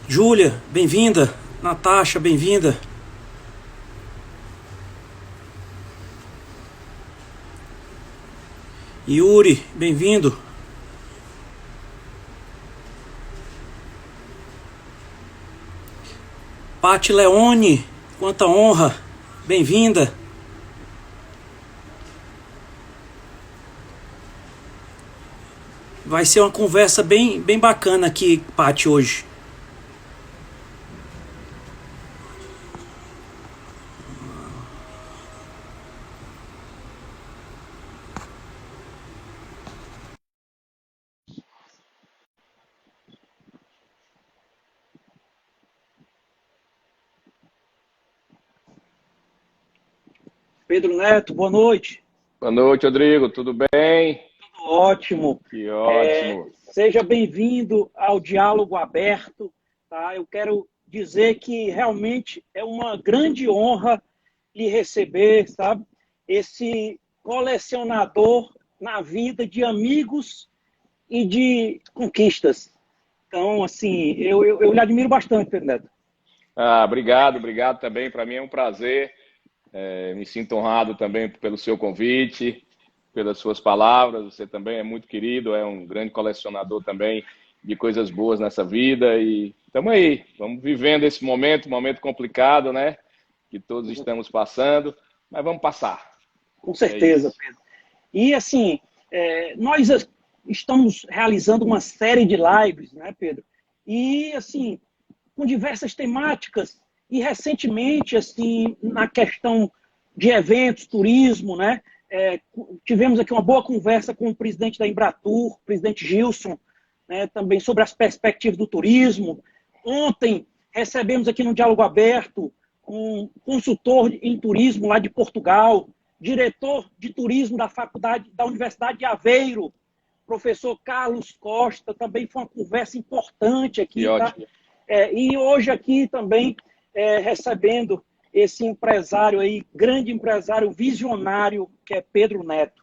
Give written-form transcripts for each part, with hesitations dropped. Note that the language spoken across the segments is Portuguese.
Júlia, bem-vinda. Natasha, bem-vinda. Yuri, bem-vindo. Pati Leone, quanta honra. Bem-vinda. Vai ser uma conversa bem bacana aqui, Pati, hoje. Pedro Neto, boa noite. Boa noite, Rodrigo. Tudo bem? Tudo ótimo. Que ótimo. Seja bem-vindo ao Diálogo Aberto. Tá? Eu quero dizer que realmente é uma grande honra lhe receber, sabe? Esse colecionador na vida de amigos e de conquistas. Então, assim, eu lhe admiro bastante, Pedro Neto. Obrigado também. Para mim é um prazer. Me sinto honrado também pelo seu convite, pelas suas palavras. Você também é muito querido, é um grande colecionador também de coisas boas nessa vida. E estamos aí, vamos vivendo esse momento complicado, né? Que todos estamos passando, mas vamos passar. Com É certeza, isso. Pedro. E, assim, nós estamos realizando uma série de lives, né, Pedro? E, assim, com diversas temáticas. E, recentemente, assim, na questão de eventos, turismo, né? Tivemos aqui uma boa conversa com o presidente da Embratur, o presidente Gilson, né, também sobre as perspectivas do turismo. Ontem, recebemos aqui no Diálogo Aberto um consultor em turismo lá de Portugal, diretor de turismo da Universidade de Aveiro, professor Carlos Costa, também foi uma conversa importante Que aqui, tá? ótimo. E hoje aqui também recebendo esse empresário aí, grande empresário, visionário, que é Pedro Neto.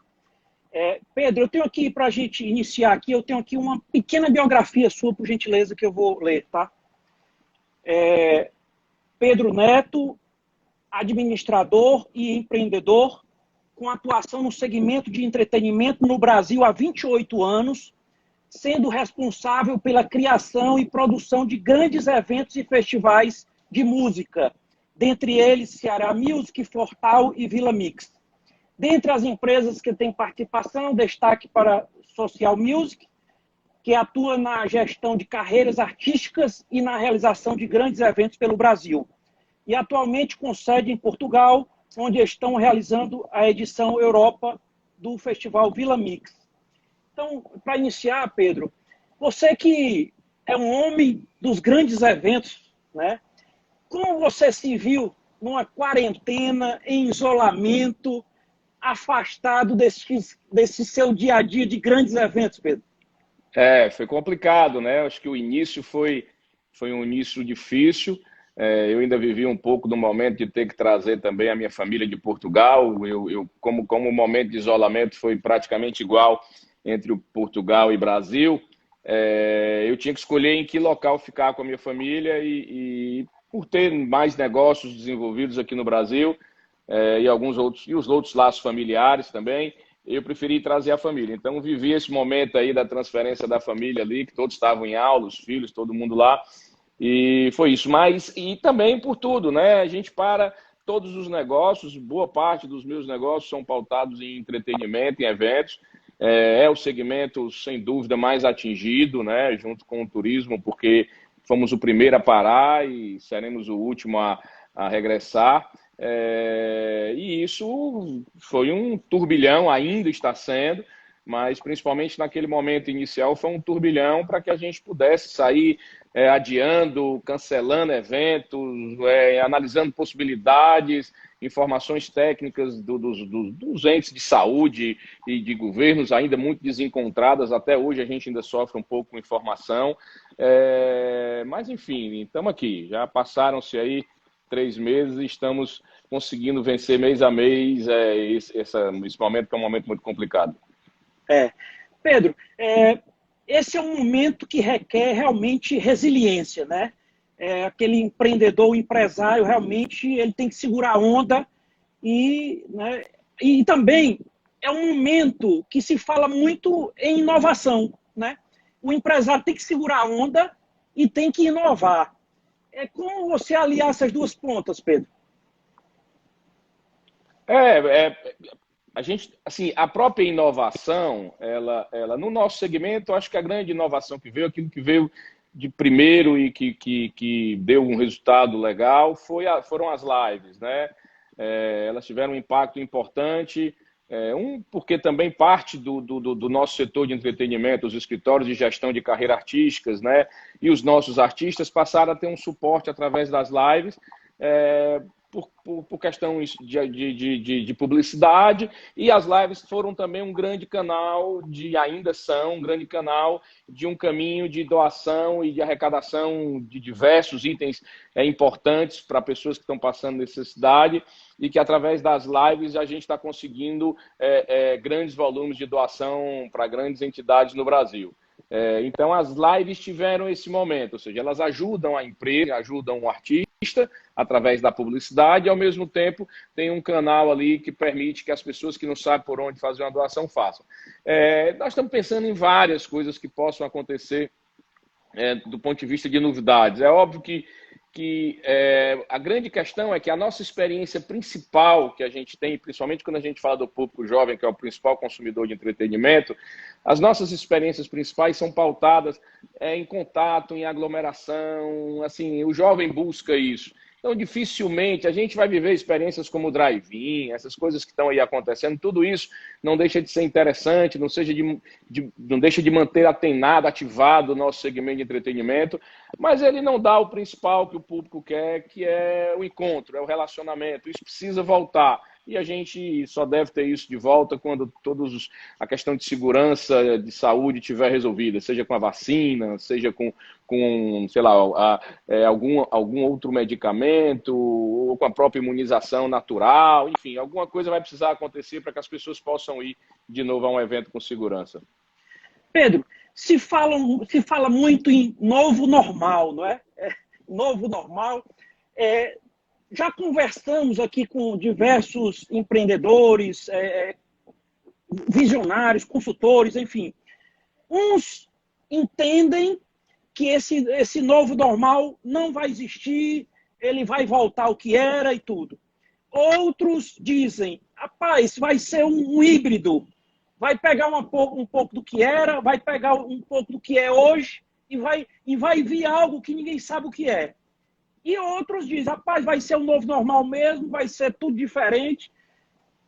Pedro, eu tenho aqui, para a gente iniciar aqui, eu tenho aqui uma pequena biografia sua, por gentileza, que eu vou ler, tá? Pedro Neto, administrador e empreendedor, com atuação no segmento de entretenimento no Brasil há 28 anos, sendo responsável pela criação e produção de grandes eventos e festivais de música, dentre eles Ceará Music, Fortal e Vila Mix. Dentre as empresas que têm participação, destaque para Social Music, que atua na gestão de carreiras artísticas e na realização de grandes eventos pelo Brasil. E atualmente com sede em Portugal, onde estão realizando a edição Europa do Festival Vila Mix. Então, para iniciar, Pedro, você que é um homem dos grandes eventos, né? Como você se viu numa quarentena, em isolamento, afastado desse seu dia a dia de grandes eventos, Pedro? Foi complicado, né? Acho que o início foi um início difícil. Eu ainda vivi um pouco do momento de ter que trazer também a minha família de Portugal. Como o momento de isolamento foi praticamente igual entre o Portugal e Brasil, eu tinha que escolher em que local ficar com a minha família e por ter mais negócios desenvolvidos aqui no Brasil, e alguns outros, e os outros laços familiares também, eu preferi trazer a família. Então, vivi esse momento aí da transferência da família ali, que todos estavam em aula, os filhos, todo mundo lá, e foi isso. Mas, e também por tudo, né? A gente para todos os negócios, boa parte dos meus negócios são pautados em entretenimento, em eventos. É o segmento, sem dúvida, mais atingido, né? Junto com o turismo, porque fomos o primeiro a parar e seremos o último a regressar. E isso foi um turbilhão, ainda está sendo, mas principalmente naquele momento inicial foi um turbilhão para que a gente pudesse sair adiando, cancelando eventos, analisando possibilidades, informações técnicas dos entes de saúde e de governos ainda muito desencontradas. Até hoje a gente ainda sofre um pouco com informação. Mas enfim, estamos aqui. Já passaram-se aí 3 meses e estamos conseguindo vencer mês a mês esse momento, que é um momento muito complicado. É. Pedro, esse é um momento que requer realmente resiliência, né? aquele empreendedor, o empresário, realmente ele tem que segurar a onda e, né, e também é um momento que se fala muito em inovação, né? O empresário tem que segurar a onda e tem que inovar. Como você aliar essas duas pontas, Pedro? É, a gente, assim, a própria inovação, no nosso segmento, eu acho que a grande inovação que veio, aquilo que veio de primeiro e que deu um resultado legal, foram as lives, né? Elas tiveram um impacto importante, porque também parte do nosso setor de entretenimento, os escritórios de gestão de carreira artísticas, né? E os nossos artistas passaram a ter um suporte através das lives, por questões de publicidade, e as lives foram também um grande canal, ainda são um grande canal de um caminho de doação e de arrecadação de diversos itens importantes para pessoas que estão passando necessidade, e que através das lives a gente está conseguindo grandes volumes de doação para grandes entidades no Brasil. Então, as lives tiveram esse momento, ou seja, elas ajudam a empresa, ajudam o artista através da publicidade, e ao mesmo tempo tem um canal ali que permite que as pessoas que não sabem por onde fazer uma doação façam. Nós estamos pensando em várias coisas que possam acontecer do ponto de vista de novidades. É óbvio que a grande questão é que a nossa experiência principal que a gente tem, principalmente quando a gente fala do público jovem, que é o principal consumidor de entretenimento, as nossas experiências principais são pautadas em contato, em aglomeração, assim, o jovem busca isso. Então, dificilmente a gente vai viver experiências como o drive-in, essas coisas que estão aí acontecendo, tudo isso não deixa de ser interessante, não deixa de manter ativado o nosso segmento de entretenimento, mas ele não dá o principal que o público quer, que é o encontro, é o relacionamento. Isso precisa voltar. E a gente só deve ter isso de volta quando a questão de segurança, de saúde estiver resolvida, seja com a vacina, seja com sei lá, algum outro medicamento, ou com a própria imunização natural, enfim, alguma coisa vai precisar acontecer para que as pessoas possam ir de novo a um evento com segurança. Pedro, se fala muito em novo normal, não é? Novo normal. Já conversamos aqui com diversos empreendedores, visionários, consultores, enfim. Uns entendem que esse novo normal não vai existir, ele vai voltar ao que era e tudo. Outros dizem, rapaz, vai ser um híbrido, vai pegar um pouco do que era, vai pegar um pouco do que é hoje e vai vir algo que ninguém sabe o que é. E outros dizem, rapaz, vai ser um novo normal mesmo, vai ser tudo diferente.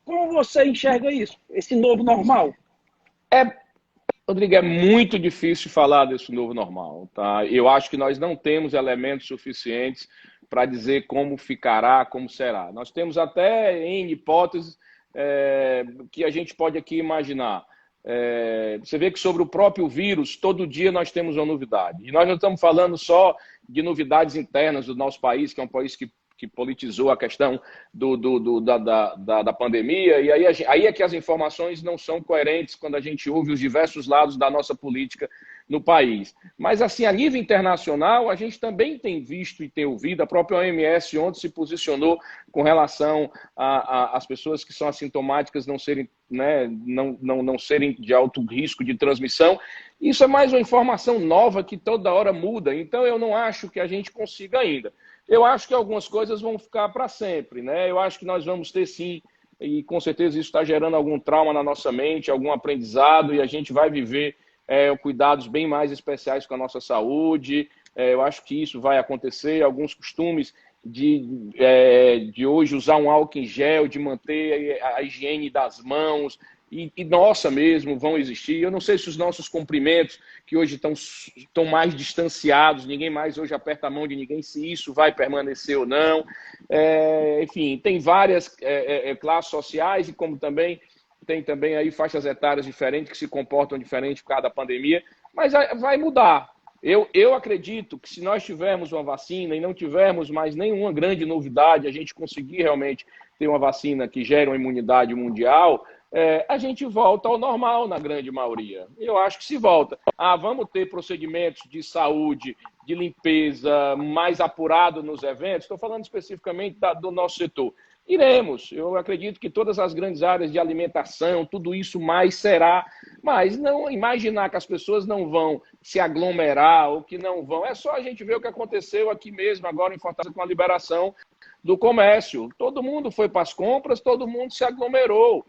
Como você enxerga isso, esse novo normal? Rodrigo, é muito difícil falar desse novo normal, tá? Eu acho que nós não temos elementos suficientes para dizer como ficará, como será. Nós temos até N hipóteses que a gente pode aqui imaginar. Você vê que sobre o próprio vírus, todo dia nós temos uma novidade. E nós não estamos falando só de novidades internas do nosso país, que é um país que politizou a questão da pandemia, e aí é que as informações não são coerentes quando a gente ouve os diversos lados da nossa política no país. Mas, assim, a nível internacional, a gente também tem visto e tem ouvido, a própria OMS ontem se posicionou com relação às pessoas que são assintomáticas não serem, né, não serem de alto risco de transmissão. Isso é mais uma informação nova que toda hora muda, então eu não acho que a gente consiga ainda. Eu acho que algumas coisas vão ficar para sempre, né? Eu acho que nós vamos ter sim, e com certeza isso está gerando algum trauma na nossa mente, algum aprendizado, e a gente vai viver cuidados bem mais especiais com a nossa saúde. Eu acho que isso vai acontecer. Alguns costumes de hoje usar um álcool em gel, de manter a higiene das mãos, e nossa mesmo, vão existir. Eu não sei se os nossos cumprimentos, que hoje estão mais distanciados, ninguém mais hoje aperta a mão de ninguém, se isso vai permanecer ou não. Enfim, tem várias classes sociais, e como também tem também aí faixas etárias diferentes que se comportam diferente por causa da pandemia, mas vai mudar. Eu acredito que se nós tivermos uma vacina e não tivermos mais nenhuma grande novidade, a gente conseguir realmente ter uma vacina que gere uma imunidade mundial, a gente volta ao normal na grande maioria. Eu acho que se volta. Vamos ter procedimentos de saúde, de limpeza mais apurado nos eventos. Estou falando especificamente do nosso setor. Iremos. Eu acredito que todas as grandes áreas de alimentação, tudo isso mais será. Mas não imaginar que as pessoas não vão se aglomerar ou que não vão. É só a gente ver o que aconteceu aqui mesmo, agora em Fortaleza, com a liberação do comércio. Todo mundo foi para as compras, todo mundo se aglomerou.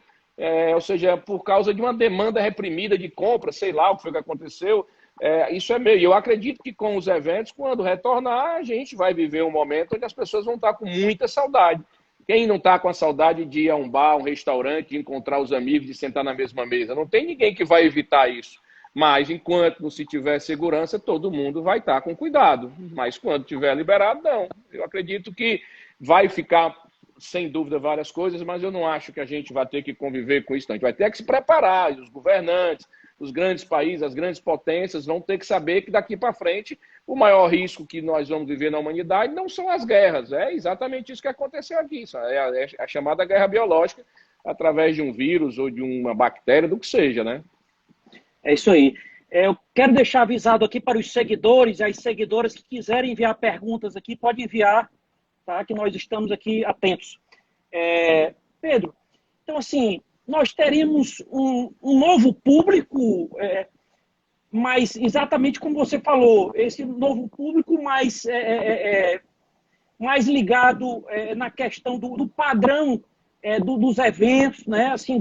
Ou seja, por causa de uma demanda reprimida de compra, sei lá o que foi que aconteceu. Isso é meio. Eu acredito que com os eventos, quando retornar, a gente vai viver um momento onde as pessoas vão estar com muita saudade. Quem não está com a saudade de ir a um bar, um restaurante, de encontrar os amigos, de sentar na mesma mesa? Não tem ninguém que vai evitar isso. Mas enquanto não se tiver segurança, todo mundo vai estar com cuidado. Mas quando tiver liberado, não. Eu acredito que vai ficar, sem dúvida, várias coisas, mas eu não acho que a gente vai ter que conviver com isso. A gente vai ter que se preparar. E os governantes, os grandes países, as grandes potências vão ter que saber que daqui para frente o maior risco que nós vamos viver na humanidade não são as guerras. É exatamente isso que aconteceu aqui. Isso é a chamada guerra biológica através de um vírus ou de uma bactéria, do que seja, né? É isso aí. Eu quero deixar avisado aqui para os seguidores e as seguidoras que quiserem enviar perguntas aqui, pode enviar, tá? Que nós estamos aqui atentos. Pedro, então assim, nós teríamos um novo público, mas exatamente como você falou, esse novo público mais ligado na questão do padrão dos eventos, né? Assim,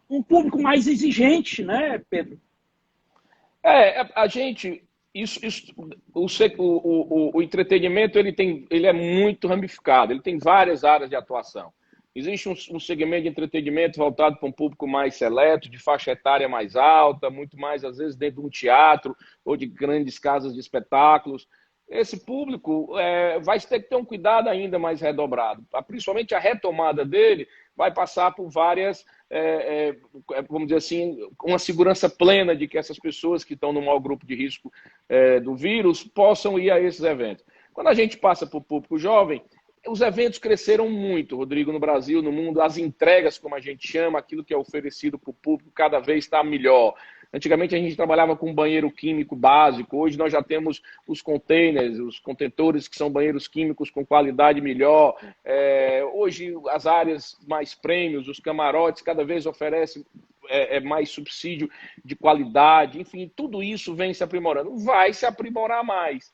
um público mais exigente, né, Pedro? A gente... o entretenimento ele é muito ramificado, ele tem várias áreas de atuação. Existe um segmento de entretenimento voltado para um público mais seleto, de faixa etária mais alta, muito mais, às vezes, dentro de um teatro ou de grandes casas de espetáculos. Esse público vai ter que ter um cuidado ainda mais redobrado. Principalmente a retomada dele vai passar por várias, vamos dizer assim, uma segurança plena de que essas pessoas que estão no maior grupo de risco do vírus possam ir a esses eventos. Quando a gente passa para o público jovem, os eventos cresceram muito, Rodrigo, no Brasil, no mundo. As entregas, como a gente chama, aquilo que é oferecido para o público, cada vez está melhor. Antigamente a gente trabalhava com banheiro químico básico, hoje nós já temos os containers, os contentores que são banheiros químicos com qualidade melhor. Hoje as áreas mais prêmios, os camarotes, cada vez oferecem mais subsídio de qualidade. Enfim, tudo isso vem se aprimorando. Vai se aprimorar mais.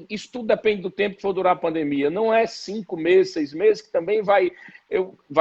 Isso tudo depende do tempo que for durar a pandemia. Não é 5 meses, 6 meses, que também vai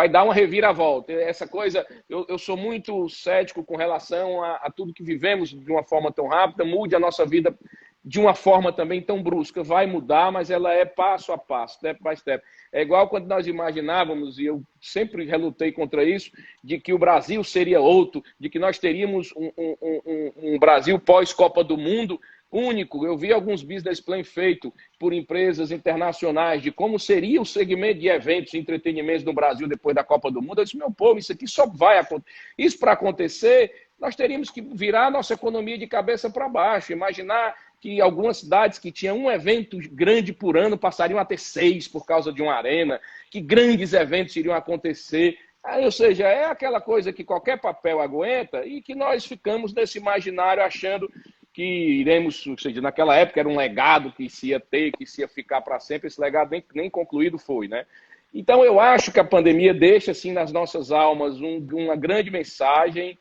dar uma reviravolta. Essa coisa, eu sou muito cético com relação a tudo que vivemos de uma forma tão rápida, mude a nossa vida de uma forma também tão brusca. Vai mudar, mas ela é passo a passo, step by step. É igual quando nós imaginávamos, e eu sempre relutei contra isso, de que o Brasil seria outro, de que nós teríamos um Brasil pós-Copa do Mundo único. Eu vi alguns business plan feitos por empresas internacionais de como seria o segmento de eventos e entretenimentos no Brasil depois da Copa do Mundo. Eu disse, meu povo, isso aqui só vai acontecer. Isso para acontecer, nós teríamos que virar a nossa economia de cabeça para baixo. Imaginar que algumas cidades que tinham um evento grande por ano passariam a ter 6 por causa de uma arena, que grandes eventos iriam acontecer. Ou seja, é aquela coisa que qualquer papel aguenta e que nós ficamos nesse imaginário achando que iremos, ou seja, naquela época era um legado que se ia ter, que se ia ficar para sempre. Esse legado nem concluído foi, né? Então eu acho que a pandemia deixa assim nas nossas almas uma grande mensagem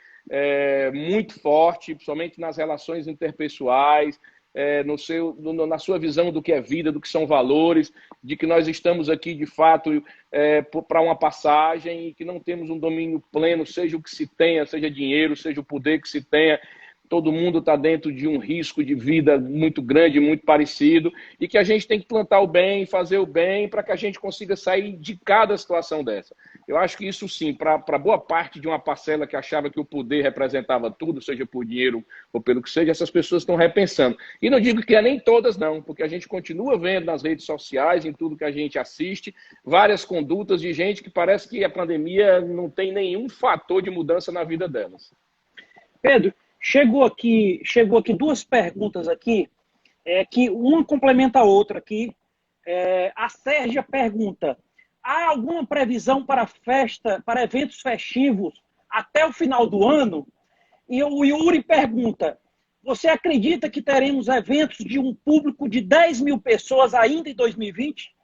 muito forte, principalmente nas relações interpessoais, na sua visão do que é vida, do que são valores, de que nós estamos aqui de fato para uma passagem e que não temos um domínio pleno, seja o que se tenha, seja dinheiro, seja o poder que se tenha. Todo mundo está dentro de um risco de vida muito grande, muito parecido, e que a gente tem que plantar o bem, fazer o bem, para que a gente consiga sair de cada situação dessa. Eu acho que isso sim, para boa parte de uma parcela que achava que o poder representava tudo, seja por dinheiro ou pelo que seja, essas pessoas estão repensando. E não digo que nem todas não, porque a gente continua vendo nas redes sociais, em tudo que a gente assiste, várias condutas de gente que parece que a pandemia não tem nenhum fator de mudança na vida delas. Pedro, chegou aqui 2 perguntas aqui, que uma complementa a outra aqui. A Sérgia pergunta, há alguma previsão para festa, para eventos festivos até o final do ano? E o Yuri pergunta, você acredita que teremos eventos de um público de 10 mil pessoas ainda em 2020?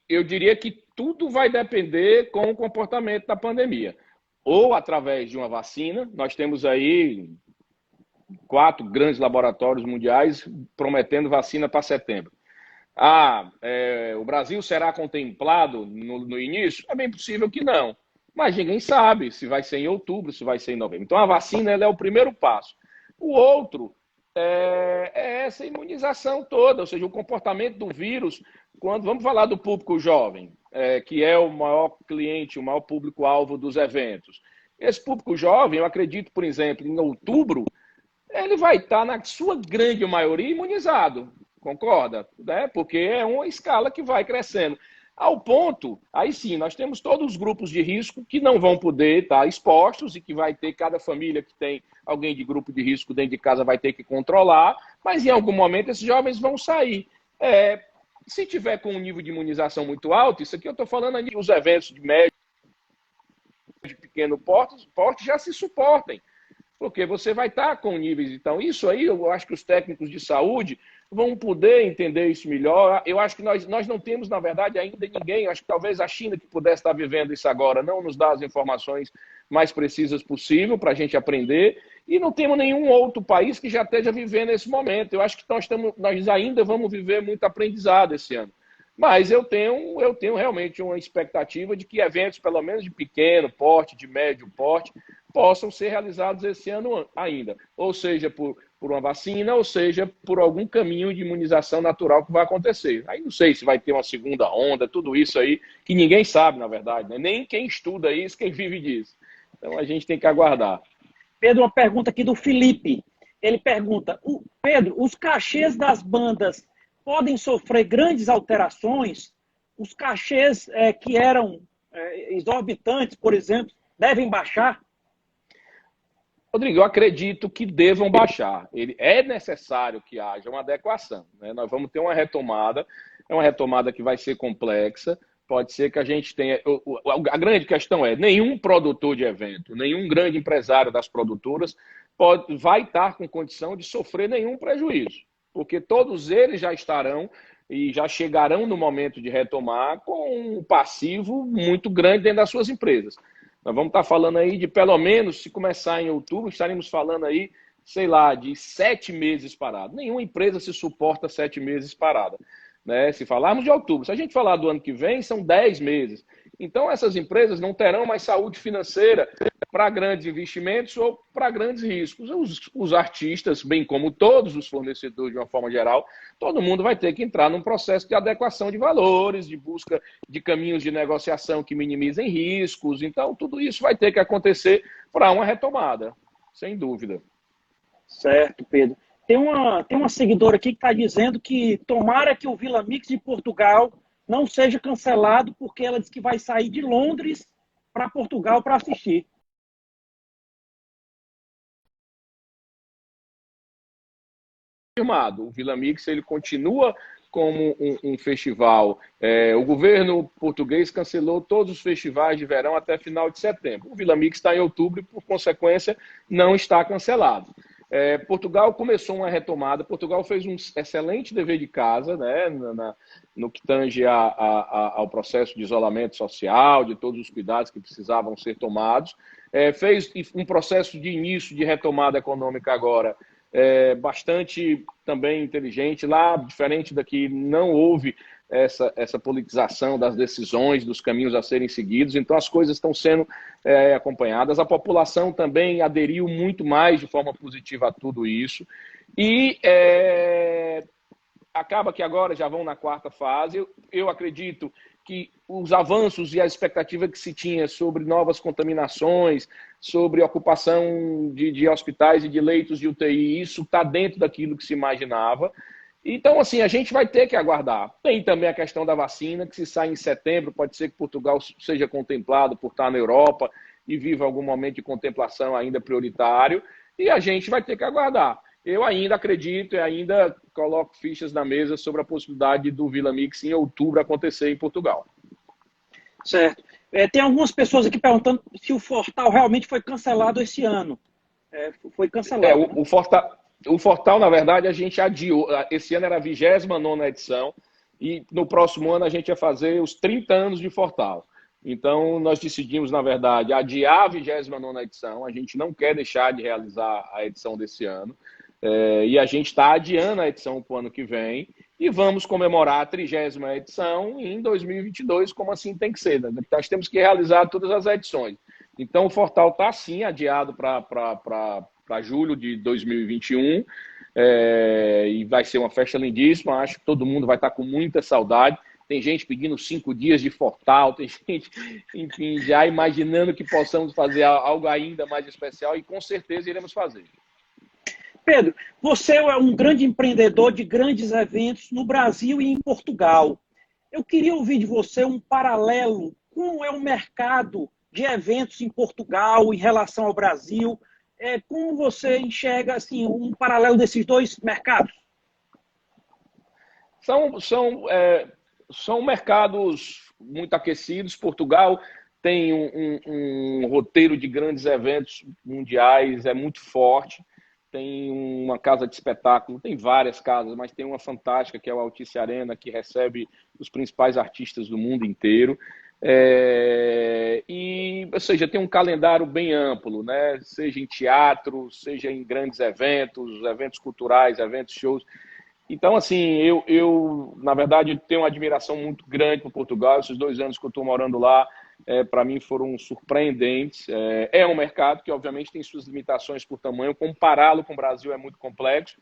Eu diria que tudo vai depender com o comportamento da pandemia. Ou através de uma vacina, nós temos aí 4 grandes laboratórios mundiais prometendo vacina para setembro. O Brasil será contemplado no início? É bem possível que não. Mas ninguém sabe se vai ser em outubro, se vai ser em novembro. Então a vacina ela é o primeiro passo. O outro é essa imunização toda, ou seja, o comportamento do vírus. Quando vamos falar do público jovem, que é o maior cliente, o maior público-alvo dos eventos. Esse público jovem, eu acredito, por exemplo, em outubro, ele vai estar, na sua grande maioria, imunizado. Concorda? Né? Porque é uma escala que vai crescendo. Ao ponto, aí sim, nós temos todos os grupos de risco que não vão poder estar expostos e que vai ter, cada família que tem alguém de grupo de risco dentro de casa vai ter que controlar, mas em algum momento esses jovens vão sair. Se tiver com um nível de imunização muito alto, isso aqui eu estou falando aí, os eventos de médio de pequeno porte já se suportem, porque você vai estar com níveis. Então, isso aí eu acho que os técnicos de saúde vão poder entender isso melhor. Eu acho que nós não temos, na verdade, ainda ninguém, acho que talvez a China que pudesse estar vivendo isso agora não nos dá as informações mais precisas possível para a gente aprender, e não temos nenhum outro país que já esteja vivendo esse momento. Eu acho que nós ainda vamos viver muito aprendizado esse ano. Mas eu tenho realmente uma expectativa de que eventos, pelo menos de pequeno porte, de médio porte, possam ser realizados esse ano ainda. Ou seja, por uma vacina, ou seja, por algum caminho de imunização natural que vai acontecer. Aí não sei se vai ter uma segunda onda, tudo isso aí, que ninguém sabe, na verdade, né? Nem quem estuda isso, quem vive disso. Então a gente tem que aguardar. Pedro, uma pergunta aqui do Felipe. Ele pergunta, Pedro, os cachês das bandas podem sofrer grandes alterações? Os cachês que eram exorbitantes, por exemplo, devem baixar? Rodrigo, eu acredito que devam baixar. É necessário que haja uma adequação, né? Nós vamos ter uma retomada, é uma retomada que vai ser complexa. Pode ser que a gente tenha... A grande questão é, nenhum produtor de evento, nenhum grande empresário das produtoras vai estar com condição de sofrer nenhum prejuízo, porque todos eles já estarão e já chegarão no momento de retomar com um passivo muito grande dentro das suas empresas. Nós vamos estar falando aí de, pelo menos, se começar em outubro, estaremos falando aí, sei lá, de 7 meses parado. Nenhuma empresa se suporta 7 meses parada, né? Se falarmos de outubro, se a gente falar do ano que vem, são 10 meses. Então, essas empresas não terão mais saúde financeira para grandes investimentos ou para grandes riscos. Os artistas, bem como todos os fornecedores de uma forma geral, todo mundo vai ter que entrar num processo de adequação de valores, de busca de caminhos de negociação que minimizem riscos. Então, tudo isso vai ter que acontecer para uma retomada, sem dúvida. Certo, Pedro. Tem uma seguidora aqui que está dizendo que tomara que o Vila Mix de Portugal não seja cancelado, porque ela diz que vai sair de Londres para Portugal para assistir. O Vila Mix ele continua como um festival. O governo português cancelou todos os festivais de verão até final de setembro. O Vila Mix está em outubro e, por consequência, não está cancelado. Portugal começou uma retomada. Portugal fez um excelente dever de casa, né, no que tange ao processo de isolamento social, de todos os cuidados que precisavam ser tomados. Fez um processo de início de retomada econômica agora bastante também inteligente. Lá, diferente daqui, não houve essa politização das decisões, dos caminhos a serem seguidos. Então, as coisas estão sendo acompanhadas. A população também aderiu muito mais de forma positiva a tudo isso. E acaba que agora já vão na 4ª fase. Eu acredito que os avanços e a expectativa que se tinha sobre novas contaminações, sobre ocupação de hospitais e de leitos de UTI, isso está dentro daquilo que se imaginava. Então, assim, a gente vai ter que aguardar. Tem também a questão da vacina, que se sai em setembro, pode ser que Portugal seja contemplado por estar na Europa e viva algum momento de contemplação ainda prioritário, e a gente vai ter que aguardar. Eu ainda acredito e ainda coloco fichas na mesa sobre a possibilidade do Vila Mix em outubro acontecer em Portugal. Certo. Tem algumas pessoas aqui perguntando se o Fortal realmente foi cancelado esse ano. Foi É, cancelado, né? o Fortal, na verdade, a gente adiou. Esse ano era a 29ª edição e no próximo ano a gente ia fazer os 30 anos de Fortal. Então, nós decidimos, na verdade, adiar a 29ª edição. A gente não quer deixar de realizar a edição desse ano. E a gente está adiando a edição para o ano que vem e vamos comemorar a 30ª edição em 2022, como assim tem que ser, né? Nós temos que realizar todas as edições. Então, o Fortal está, sim, adiado para julho de 2021, e vai ser uma festa lindíssima. Acho que todo mundo vai estar com muita saudade. Tem gente pedindo 5 dias de Fortal, tem gente, enfim, já imaginando que possamos fazer algo ainda mais especial e com certeza iremos fazer. Pedro, você é um grande empreendedor de grandes eventos no Brasil e em Portugal. Eu queria ouvir de você um paralelo. Como é o mercado de eventos em Portugal em relação ao Brasil? Como você enxerga assim, um paralelo desses dois mercados? São mercados muito aquecidos. Portugal tem um roteiro de grandes eventos mundiais, é muito forte. Tem uma casa de espetáculo, tem várias casas, mas tem uma fantástica que é o Altice Arena, que recebe os principais artistas do mundo inteiro. Ou seja, tem um calendário bem amplo, né? Seja em teatro, seja em grandes eventos, eventos culturais, eventos, shows. Então, assim, na verdade, tenho uma admiração muito grande por Portugal. Esses 2 anos que eu estou morando lá, para mim, foram surpreendentes. É um mercado que, obviamente, tem suas limitações por tamanho. Compará-lo com o Brasil é muito complexo,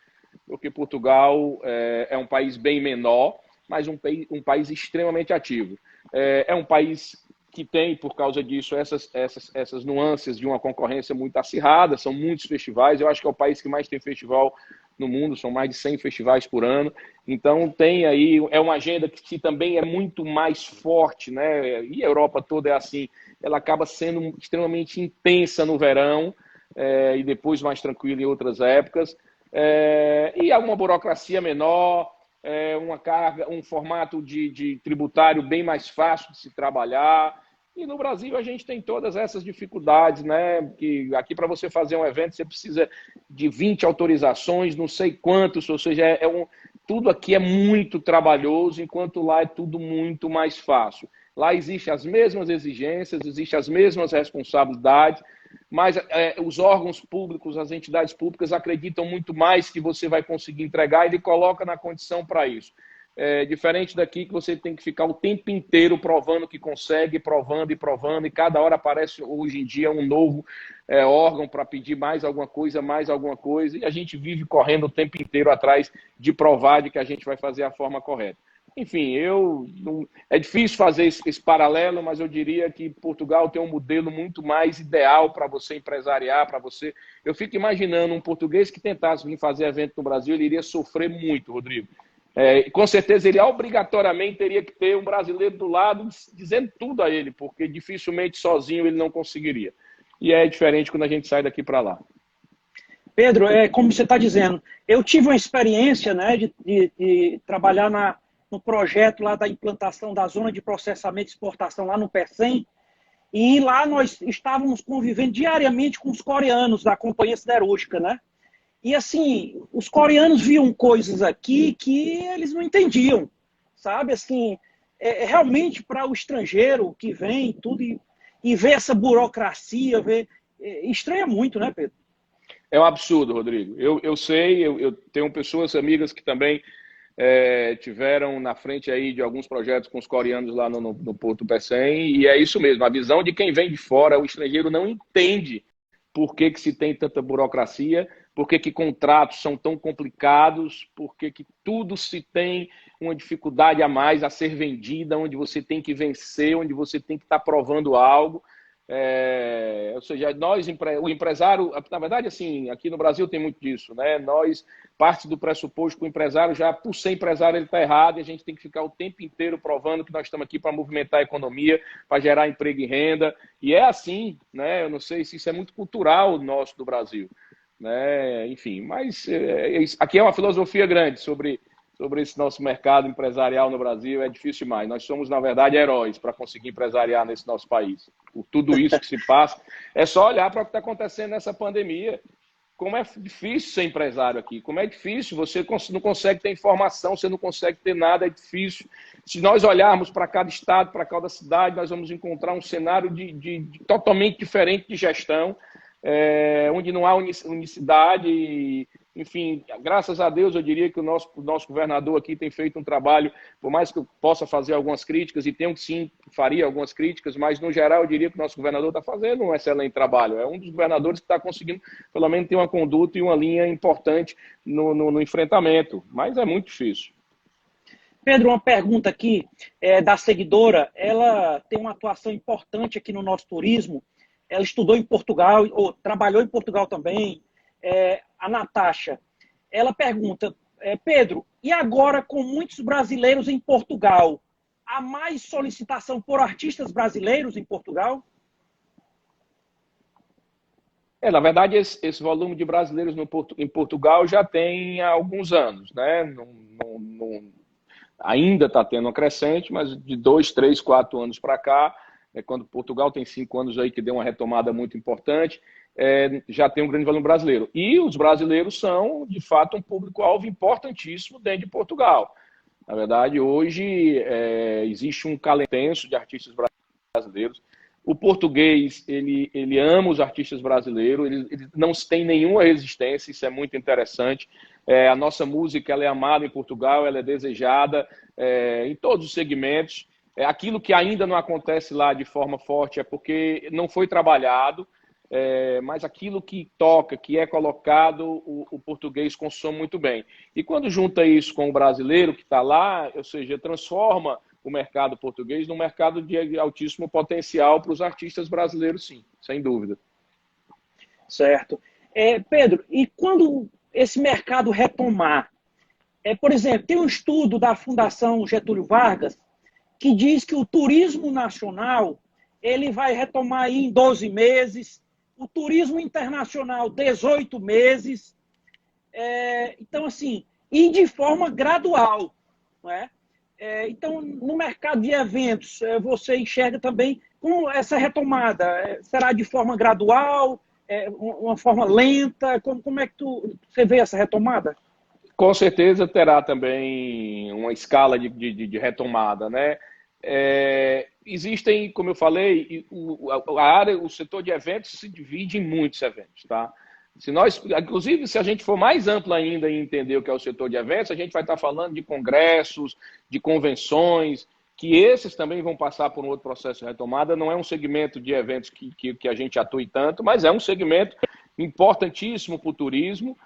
porque Portugal é um país bem menor, mas um país extremamente ativo. É um país que tem, por causa disso, essas nuances de uma concorrência muito acirrada. São muitos festivais. Eu acho que é o país que mais tem festival no mundo, são mais de 100 festivais por ano. Então tem aí, é uma agenda que também é muito mais forte, né? E a Europa toda é assim, ela acaba sendo extremamente intensa no verão, e depois mais tranquila em outras épocas. E há uma burocracia menor, uma carga, um formato de tributário bem mais fácil de se trabalhar. E no Brasil a gente tem todas essas dificuldades, né? Que aqui para você fazer um evento você precisa de 20 autorizações, não sei quantos, ou seja, tudo aqui é muito trabalhoso, enquanto lá é tudo muito mais fácil. Lá existem as mesmas exigências, existem as mesmas responsabilidades, mas os órgãos públicos, as entidades públicas acreditam muito mais que você vai conseguir entregar e ele coloca na condição para isso. Diferente daqui que você tem que ficar o tempo inteiro provando que consegue, provando e provando, e cada hora aparece hoje em dia um novo órgão para pedir mais alguma coisa, e a gente vive correndo o tempo inteiro atrás de provar de que a gente vai fazer a forma correta. Enfim, é difícil fazer esse paralelo, mas eu diria que Portugal tem um modelo muito mais ideal para você empresariar, para você. Eu fico imaginando um português que tentasse vir fazer evento no Brasil, ele iria sofrer muito, Rodrigo. Com certeza ele obrigatoriamente teria que ter um brasileiro do lado dizendo tudo a ele, porque dificilmente sozinho ele não conseguiria. E é diferente quando a gente sai daqui para lá. Pedro, como você está dizendo, eu tive uma experiência, né, de trabalhar no projeto lá da implantação da zona de processamento e exportação lá no PECEM, e lá nós estávamos convivendo diariamente com os coreanos da Companhia Siderúrgica, né? E assim, os coreanos viam coisas aqui que eles não entendiam, sabe? Assim, realmente para o estrangeiro que vem tudo e vê essa burocracia, estranha muito, né, Pedro? É um absurdo, Rodrigo. Eu sei, eu tenho pessoas, amigas que também tiveram na frente aí de alguns projetos com os coreanos lá no Porto Pecém, e é isso mesmo, a visão de quem vem de fora, o estrangeiro não entende por que se tem tanta burocracia, por que contratos são tão complicados, por que tudo se tem uma dificuldade a mais a ser vendida, onde você tem que vencer, onde você tem que estar provando algo. Ou seja, o empresário, na verdade, assim, aqui no Brasil tem muito disso, né? Parte do pressuposto que o empresário, já por ser empresário, ele está errado, e a gente tem que ficar o tempo inteiro provando que nós estamos aqui para movimentar a economia, para gerar emprego e renda, e é assim, né? Eu não sei se isso é muito cultural nosso do Brasil, né? Enfim, mas aqui é uma filosofia grande sobre sobre esse nosso mercado empresarial no Brasil, é difícil demais. Nós somos, na verdade, heróis para conseguir empresariar nesse nosso país. Por tudo isso que se passa, é só olhar para o que está acontecendo nessa pandemia. Como é difícil ser empresário aqui, como é difícil, você não consegue ter informação, você não consegue ter nada, é difícil. Se nós olharmos para cada estado, para cada cidade, nós vamos encontrar um cenário totalmente diferente de gestão, onde não há unicidade. Enfim, graças a Deus, eu diria que o nosso governador aqui tem feito um trabalho, por mais que eu possa fazer algumas críticas, e tenho que sim, faria algumas críticas, mas no geral eu diria que o nosso governador está fazendo um excelente trabalho. É um dos governadores que está conseguindo, pelo menos, ter uma conduta e uma linha importante no enfrentamento, mas é muito difícil. Pedro, uma pergunta aqui da seguidora. Ela tem uma atuação importante aqui no nosso turismo. Ela estudou em Portugal, ou trabalhou em Portugal também. A Natasha, ela pergunta, Pedro, e agora com muitos brasileiros em Portugal, há mais solicitação por artistas brasileiros em Portugal? Na verdade, esse volume de brasileiros em Portugal já tem há alguns anos, né? Ainda está tendo uma crescente, mas de 2, 3, 4 anos para cá, quando Portugal tem 5 anos aí que deu uma retomada muito importante, já tem um grande volume brasileiro. E os brasileiros são, de fato, um público-alvo importantíssimo dentro de Portugal. Na verdade, hoje existe um calendário intenso de artistas brasileiros. O português, ele ama os artistas brasileiros, ele não tem nenhuma resistência, isso é muito interessante. A nossa música ela é amada em Portugal, ela é desejada em todos os segmentos. Aquilo que ainda não acontece lá de forma forte é porque não foi trabalhado, mas aquilo que toca, que é colocado, o português consome muito bem. E quando junta isso com o brasileiro que está lá, ou seja, transforma o mercado português num mercado de altíssimo potencial para os artistas brasileiros, sim, sem dúvida. Certo. Pedro, e quando esse mercado retomar? Por exemplo, tem um estudo da Fundação Getúlio Vargas que diz que o turismo nacional ele vai retomar aí em 12 meses, o turismo internacional 18 meses, então assim, e de forma gradual, não é? Então, no mercado de eventos, você enxerga também como essa retomada? Será de forma gradual, uma forma lenta? Como é que você vê essa retomada? Com certeza terá também uma escala de retomada, né? Existem, como eu falei, o setor de eventos se divide em muitos eventos, tá? Inclusive, se a gente for mais amplo ainda em entender o que é o setor de eventos, a gente vai estar falando de congressos, de convenções, que esses também vão passar por um outro processo de retomada. Não é um segmento de eventos que a gente atue tanto, mas é um segmento importantíssimo para o turismo,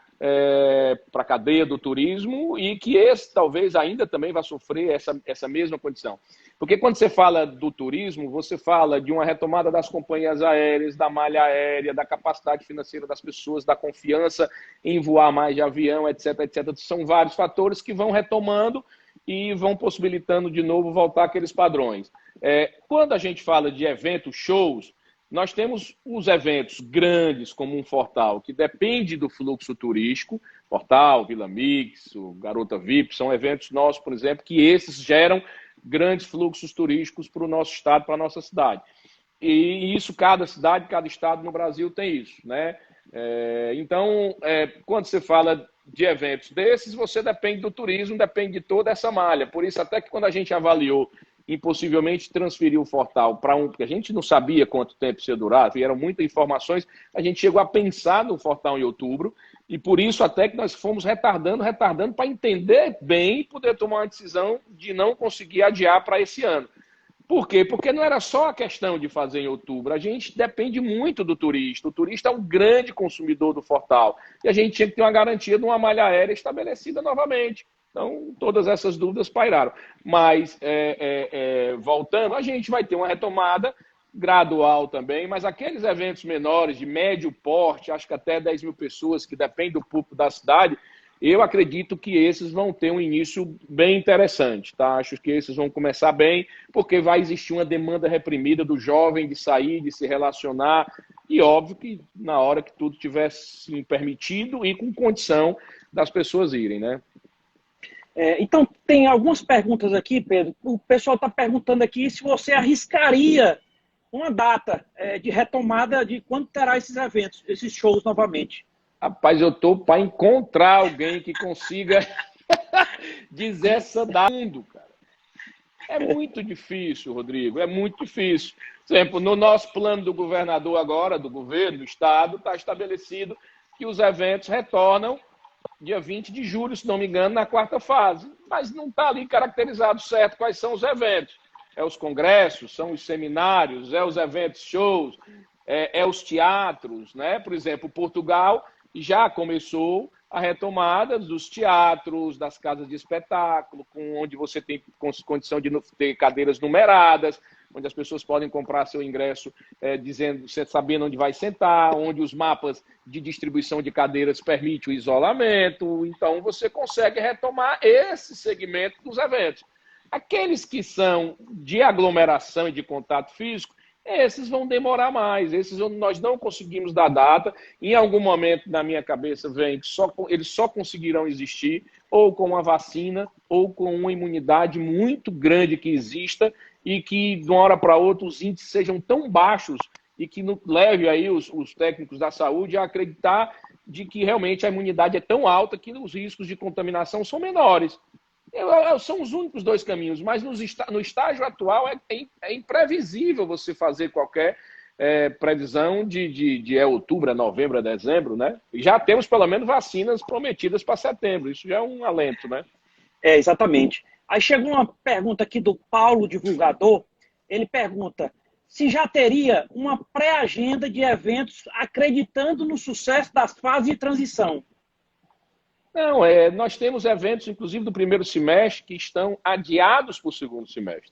para a cadeia do turismo, e que esse talvez ainda também vai sofrer essa mesma condição. Porque quando você fala do turismo, você fala de uma retomada das companhias aéreas, da malha aérea, da capacidade financeira das pessoas, da confiança em voar mais de avião, etc, etc. São vários fatores que vão retomando e vão possibilitando de novo voltar àqueles padrões. Quando a gente fala de eventos, shows, nós temos os eventos grandes, como um Fortal, que depende do fluxo turístico. Fortal, Vila Mix, o Garota VIP, são eventos nossos, por exemplo, que esses geram grandes fluxos turísticos para o nosso estado, para a nossa cidade. E isso, cada cidade, cada estado no Brasil tem isso, né? Então, quando você fala de eventos desses, você depende do turismo, depende de toda essa malha. Por isso, até que quando a gente avaliou e possivelmente transferir o Fortal para porque a gente não sabia quanto tempo ia durar, vieram muitas informações, a gente chegou a pensar no Fortal em outubro, e por isso até que nós fomos retardando para entender bem e poder tomar uma decisão de não conseguir adiar para esse ano. Por quê? Porque não era só a questão de fazer em outubro, a gente depende muito do turista, o turista é um grande consumidor do Fortal, e a gente tinha que ter uma garantia de uma malha aérea estabelecida novamente. Então, todas essas dúvidas pairaram. Mas, voltando, a gente vai ter uma retomada gradual também, mas aqueles eventos menores, de médio porte, acho que até 10 mil pessoas, que depende do público da cidade, eu acredito que esses vão ter um início bem interessante, tá? Acho que esses vão começar bem, porque vai existir uma demanda reprimida do jovem de sair, de se relacionar, e óbvio que na hora que tudo tivesse permitido e com condição das pessoas irem, né? Então, tem algumas perguntas aqui, Pedro. O pessoal está perguntando aqui se você arriscaria uma data de retomada de quando terá esses eventos, esses shows novamente. Rapaz, eu tô para encontrar alguém que consiga dizer essa data, cara. É muito difícil, Rodrigo, é muito difícil. Por exemplo, no nosso plano do governador agora, do governo, do estado, está estabelecido que os eventos retornam dia 20 de julho, se não me engano, na quarta fase. Mas não está ali caracterizado certo quais são os eventos. É os congressos, são os seminários, é os eventos shows, é os teatros, né? Por exemplo, Portugal já começou a retomada dos teatros, das casas de espetáculo, onde você tem condição de ter cadeiras numeradas, onde as pessoas podem comprar seu ingresso sabendo onde vai sentar, onde os mapas de distribuição de cadeiras permitem o isolamento. Então, você consegue retomar esse segmento dos eventos. Aqueles que são de aglomeração e de contato físico, esses vão demorar mais, esses nós não conseguimos dar data. Em algum momento, na minha cabeça, vem que eles só conseguirão existir ou com uma vacina ou com uma imunidade muito grande que exista e que, de uma hora para outra, os índices sejam tão baixos e que leve aí os técnicos da saúde a acreditar de que realmente a imunidade é tão alta que os riscos de contaminação são menores. São os únicos dois caminhos, mas no estágio atual é imprevisível você fazer qualquer previsão de outubro, novembro, dezembro, né? E já temos pelo menos vacinas prometidas para setembro, isso já é um alento, né? Exatamente. Aí chegou uma pergunta aqui do Paulo, divulgador, ele pergunta se já teria uma pré-agenda de eventos acreditando no sucesso das fases de transição. Não, nós temos eventos, inclusive do primeiro semestre, que estão adiados para o segundo semestre.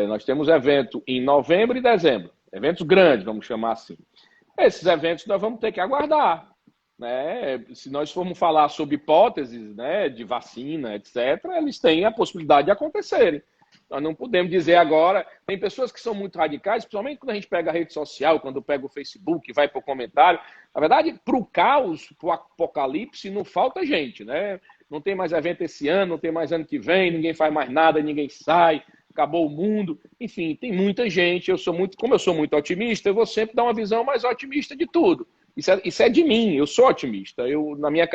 Nós temos evento em novembro e dezembro, eventos grandes, vamos chamar assim. Esses eventos nós vamos ter que aguardar, né? Se nós formos falar sobre hipóteses, né, de vacina, etc., eles têm a possibilidade de acontecerem. Nós não podemos dizer agora. Tem pessoas que são muito radicais, principalmente quando a gente pega a rede social, quando pega o Facebook, vai para o comentário. Na verdade, para o caos, para o apocalipse, não falta gente, né? Não tem mais evento esse ano, não tem mais ano que vem, ninguém faz mais nada, ninguém sai, acabou o mundo. Enfim, tem muita gente. Como eu sou muito otimista, eu vou sempre dar uma visão mais otimista de tudo. Isso é de mim, eu sou otimista.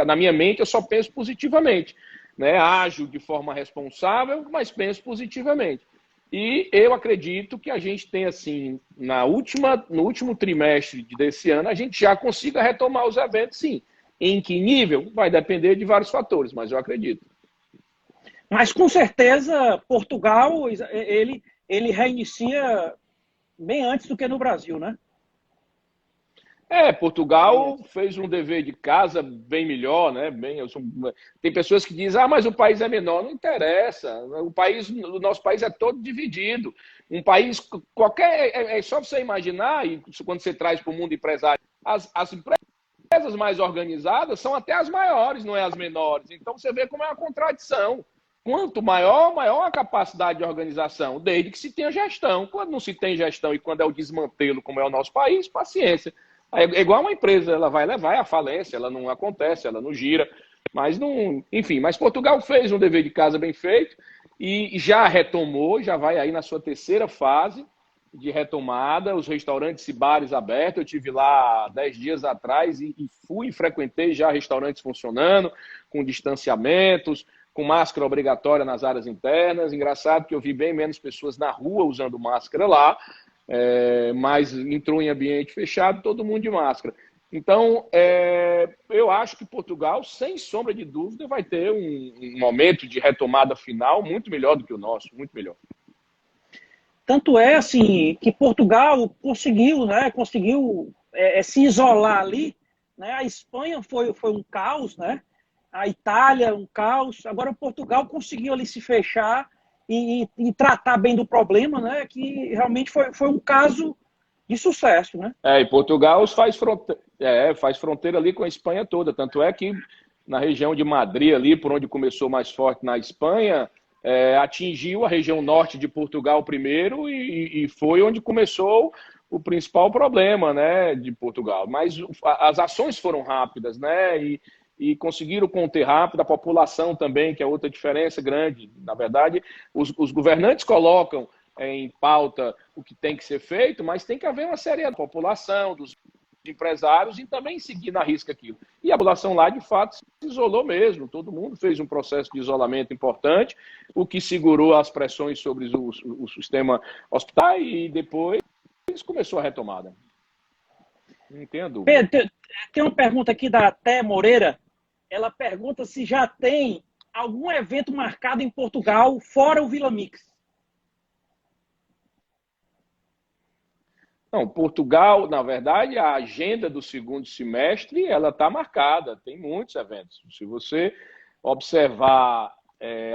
Na minha mente, eu só penso positivamente. Né, ajo de forma responsável, mas penso positivamente. E eu acredito que a gente tem, assim, no último trimestre desse ano, a gente já consiga retomar os eventos, sim. Em que nível? Vai depender de vários fatores, mas eu acredito. Mas, com certeza, Portugal, ele reinicia bem antes do que no Brasil, né? Portugal fez um dever de casa bem melhor, né? Tem pessoas que dizem, mas o país é menor. Não interessa. O nosso país é todo dividido. Um país qualquer. É só você imaginar, e quando você traz para o mundo empresário, as empresas mais organizadas são até as maiores, não é as menores. Então você vê como é uma contradição. Quanto maior, maior a capacidade de organização, desde que se tenha gestão. Quando não se tem gestão e quando é o desmantelo, como é o nosso país, paciência. É igual uma empresa, ela vai levar à falência, ela não acontece, ela não gira, mas não, enfim, mas Portugal fez um dever de casa bem feito e já retomou, já vai aí na sua terceira fase de retomada, os restaurantes e bares abertos. Eu tive lá 10 dias atrás e frequentei já restaurantes funcionando, com distanciamentos, com máscara obrigatória nas áreas internas. Engraçado que eu vi bem menos pessoas na rua usando máscara lá, mas entrou em ambiente fechado, todo mundo de máscara. Então, eu acho que Portugal, sem sombra de dúvida, vai ter um momento de retomada final muito melhor do que o nosso, muito melhor. Tanto é assim que Portugal conseguiu, né, se isolar ali, né? A Espanha foi um caos, né? A Itália um caos. Agora Portugal conseguiu ali se fechar e tratar bem do problema, né? Que realmente foi um caso de sucesso, né? E Portugal faz fronteira ali com a Espanha toda. Tanto é que na região de Madrid, ali, por onde começou mais forte na Espanha, atingiu a região norte de Portugal primeiro e foi onde começou o principal problema, né, de Portugal. Mas as ações foram rápidas, né? E e conseguiram conter rápido a população também, que é outra diferença grande. Na verdade, os governantes colocam em pauta o que tem que ser feito, mas tem que haver uma seriedade da população, dos empresários e também seguir na risca aquilo. E a população lá, de fato, se isolou mesmo. Todo mundo fez um processo de isolamento importante, o que segurou as pressões sobre o sistema hospitalar e depois começou a retomada. Não tenho dúvida. Pedro, tem uma pergunta aqui da Té Moreira. Ela pergunta se já tem algum evento marcado em Portugal fora o Vila Mix. Não, Portugal, na verdade, a agenda do segundo semestre, ela está marcada, tem muitos eventos. Se você observar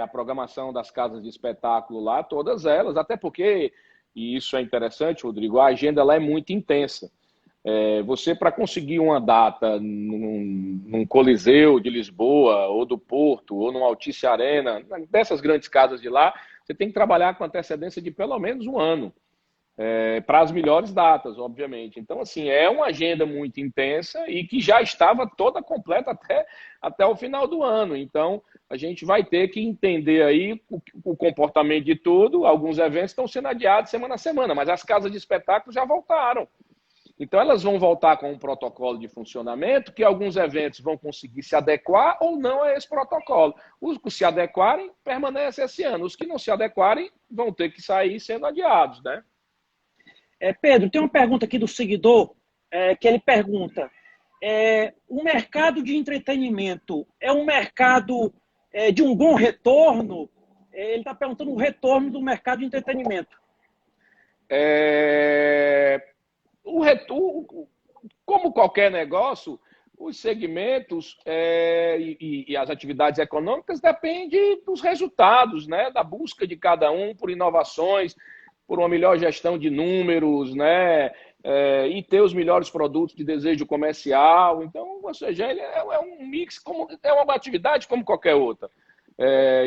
a programação das casas de espetáculo lá, todas elas, até porque, e isso é interessante, Rodrigo, a agenda lá é muito intensa. Você, para conseguir uma data num Coliseu de Lisboa, ou do Porto, ou num Altice Arena, dessas grandes casas de lá, você tem que trabalhar com antecedência de pelo menos um ano. Para as melhores datas, obviamente. Então, assim, é uma agenda muito intensa e que já estava toda completa até o final do ano. Então, a gente vai ter que entender aí o comportamento de tudo. Alguns eventos estão sendo adiados semana a semana, mas as casas de espetáculo já voltaram. Então, elas vão voltar com um protocolo de funcionamento que alguns eventos vão conseguir se adequar ou não a esse protocolo. Os que se adequarem, permanecem esse ano. Os que não se adequarem, vão ter que sair sendo adiados, né? Pedro, tem uma pergunta aqui do seguidor, que ele pergunta, o mercado de entretenimento é um mercado de um bom retorno? Ele está perguntando o retorno do mercado de entretenimento. Como qualquer negócio, os segmentos e as atividades econômicas dependem dos resultados, né? Da busca de cada um por inovações, por uma melhor gestão de números, né? E ter os melhores produtos de desejo comercial. Então, ou seja, ele é um mix, é uma atividade como qualquer outra.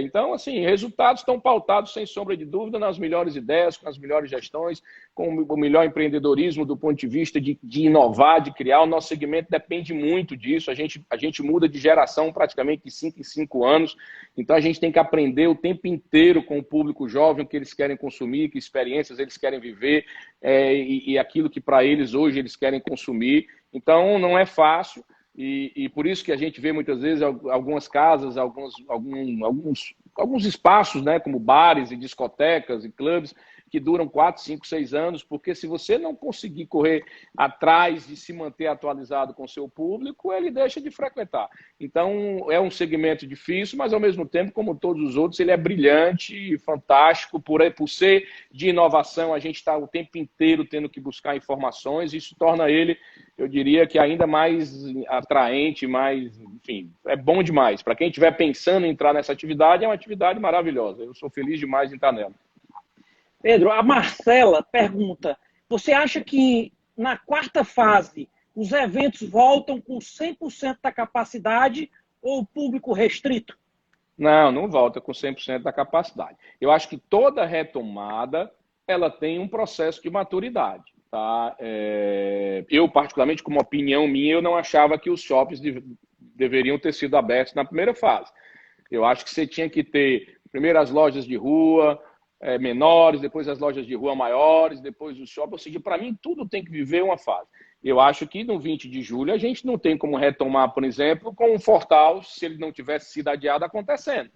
Então, assim, resultados estão pautados, sem sombra de dúvida, nas melhores ideias, com as melhores gestões, com o melhor empreendedorismo do ponto de vista de inovar, de criar. O nosso segmento depende muito disso. A gente muda de geração praticamente de 5 em 5 anos. Então, a gente tem que aprender o tempo inteiro com o público jovem o que eles querem consumir, que experiências eles querem viver e aquilo que para eles hoje eles querem consumir. Então, não é fácil. E por isso que a gente vê muitas vezes algumas casas, alguns espaços, né, como bares e discotecas e clubes, que duram 4, 5, 6 anos, porque se você não conseguir correr atrás e se manter atualizado com o seu público, ele deixa de frequentar. Então, é um segmento difícil, mas ao mesmo tempo, como todos os outros, ele é brilhante e fantástico. Por ser de inovação, a gente está o tempo inteiro tendo que buscar informações, e isso torna ele, eu diria, que ainda mais atraente, enfim, é bom demais. Para quem estiver pensando em entrar nessa atividade, é uma atividade maravilhosa. Eu sou feliz demais em estar nela. Pedro, a Marcela pergunta, você acha que na quarta fase os eventos voltam com 100% da capacidade ou público restrito? Não volta com 100% da capacidade. Eu acho que toda retomada ela tem um processo de maturidade. Tá? Eu, particularmente, como opinião minha, eu não achava que os shoppings deveriam ter sido abertos na primeira fase. Eu acho que você tinha que ter primeiro as lojas de rua menores, depois as lojas de rua maiores, depois os shoppings. Ou seja, para mim, tudo tem que viver uma fase. Eu acho que no 20 de julho a gente não tem como retomar, por exemplo, com o Fortal, se ele não tivesse sido adiado, acontecendo.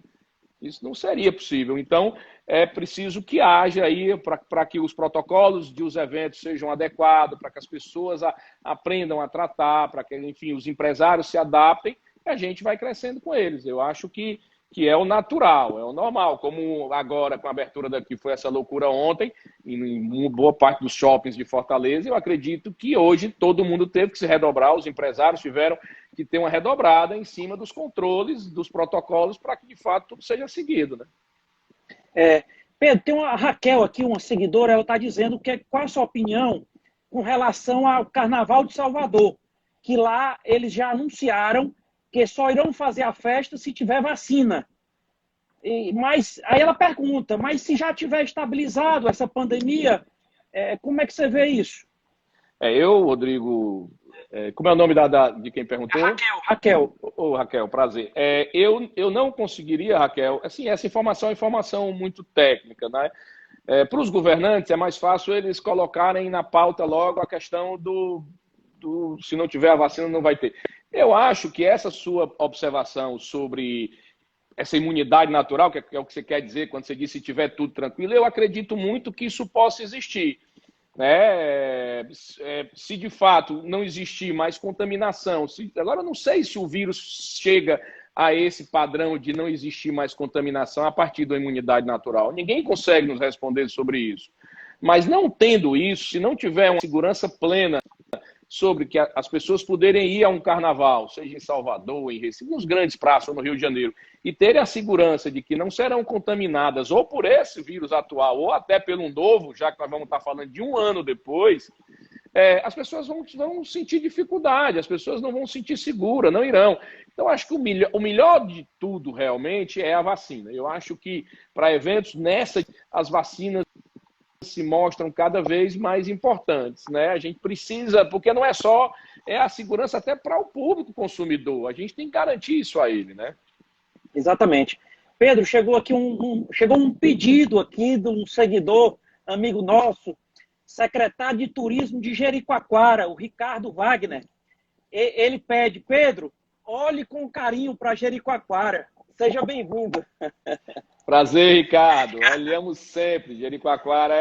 Isso não seria possível. Então, é preciso que haja aí, para que os protocolos dos eventos sejam adequados, para que as pessoas aprendam a tratar, para que, enfim, os empresários se adaptem, e a gente vai crescendo com eles. Eu acho que é o natural, é o normal. Como agora, com a abertura daqui, foi essa loucura ontem, em boa parte dos shoppings de Fortaleza, eu acredito que hoje todo mundo teve que se redobrar, os empresários tiveram que ter uma redobrada em cima dos controles, dos protocolos, para que, de fato, tudo seja seguido, né? Pedro, tem uma Raquel aqui, uma seguidora, ela está dizendo qual é a sua opinião com relação ao Carnaval de Salvador, que lá eles já anunciaram que só irão fazer a festa se tiver vacina. Mas aí ela pergunta, mas se já tiver estabilizado essa pandemia, como é que você vê isso? Eu, Rodrigo, Como é o nome de quem perguntou? Raquel. Raquel, prazer. Eu não conseguiria, Raquel, assim, essa informação é informação muito técnica, né? Para os governantes é mais fácil eles colocarem na pauta logo a questão do se não tiver a vacina não vai ter. Eu acho que essa sua observação sobre essa imunidade natural, que é o que você quer dizer quando você diz se tiver tudo tranquilo, eu acredito muito que isso possa existir. Né? Se de fato não existir mais contaminação, agora eu não sei se o vírus chega a esse padrão de não existir mais contaminação a partir da imunidade natural. Ninguém consegue nos responder sobre isso. Mas não tendo isso, se não tiver uma segurança plena sobre que as pessoas poderem ir a um carnaval, seja em Salvador, em Recife, nos grandes praças, no Rio de Janeiro, e terem a segurança de que não serão contaminadas ou por esse vírus atual, ou até pelo novo, já que nós vamos estar falando de um ano depois, as pessoas vão sentir dificuldade, as pessoas não vão sentir segura, não irão. Então, acho que o melhor de tudo, realmente, é a vacina. Eu acho que, para eventos as vacinas se mostram cada vez mais importantes, né? A gente precisa, porque não é só a segurança até para o público consumidor, a gente tem que garantir isso a ele, né? Exatamente. Pedro, chegou aqui chegou um pedido aqui de um seguidor, amigo nosso, secretário de Turismo de Jericoacoara, o Ricardo Wagner. Ele pede, Pedro, olhe com carinho para Jericoacoara. Seja bem-vindo. Prazer, Ricardo. Olhamos sempre. Jericoacoara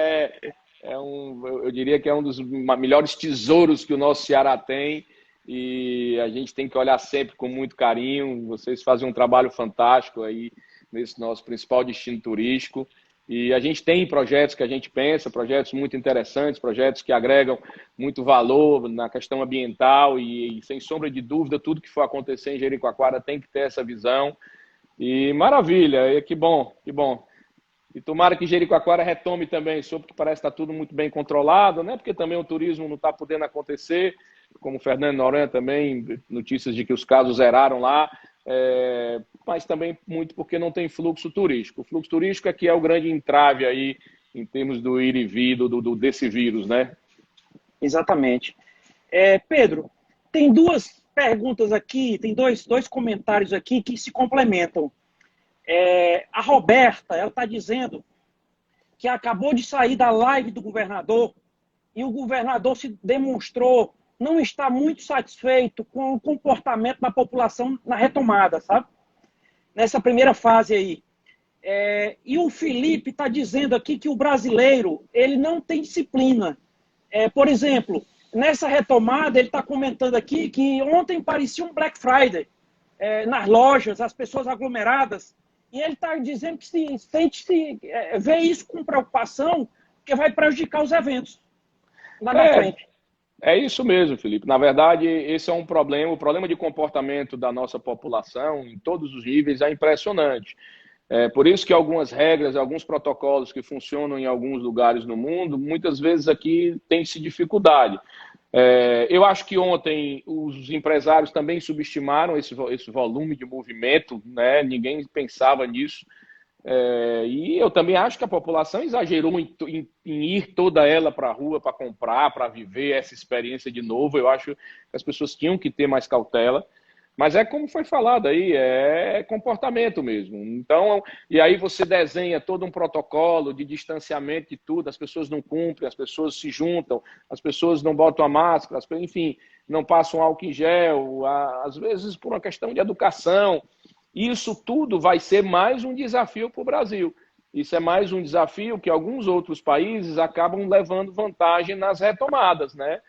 eu diria que é um dos melhores tesouros que o nosso Ceará tem e a gente tem que olhar sempre com muito carinho. Vocês fazem um trabalho fantástico aí nesse nosso principal destino turístico e a gente tem projetos que a gente pensa, projetos muito interessantes, projetos que agregam muito valor na questão ambiental e sem sombra de dúvida, tudo que for acontecer em Jericoacoara tem que ter essa visão. E maravilha, que bom, que bom. E tomara que Jericoacoara retome também, porque parece que está tudo muito bem controlado, né? Porque também o turismo não está podendo acontecer, como o Fernando Noronha também, notícias de que os casos zeraram lá, mas também muito porque não tem fluxo turístico. O fluxo turístico é que é o grande entrave aí em termos do ir e vir desse vírus, né? Exatamente. Pedro, tem duas perguntas aqui, tem dois comentários aqui que se complementam. A Roberta, ela está dizendo que acabou de sair da live do governador e o governador se demonstrou não estar muito satisfeito com o comportamento da população na retomada, sabe? Nessa primeira fase aí. E o Felipe está dizendo aqui que o brasileiro ele não tem disciplina. Por exemplo, nessa retomada, ele está comentando aqui que ontem parecia um Black Friday nas lojas, as pessoas aglomeradas, e ele está dizendo que vê isso com preocupação, porque vai prejudicar os eventos lá na frente. É isso mesmo, Felipe. Na verdade, esse é um problema. O problema de comportamento da nossa população, em todos os níveis, é impressionante. Por isso que algumas regras, alguns protocolos que funcionam em alguns lugares no mundo, muitas vezes aqui tem-se dificuldade. Eu acho que ontem os empresários também subestimaram esse volume de movimento, né? Ninguém pensava nisso. E eu também acho que a população exagerou em ir toda ela para a rua para comprar, para viver essa experiência de novo. Eu acho que as pessoas tinham que ter mais cautela. Mas como foi falado aí, é comportamento mesmo. Então, e aí você desenha todo um protocolo de distanciamento de tudo, as pessoas não cumprem, as pessoas se juntam, as pessoas não botam a máscara, enfim, não passam álcool em gel, às vezes por uma questão de educação. Isso tudo vai ser mais um desafio para o Brasil. Isso é mais um desafio que alguns outros países acabam levando vantagem nas retomadas, né?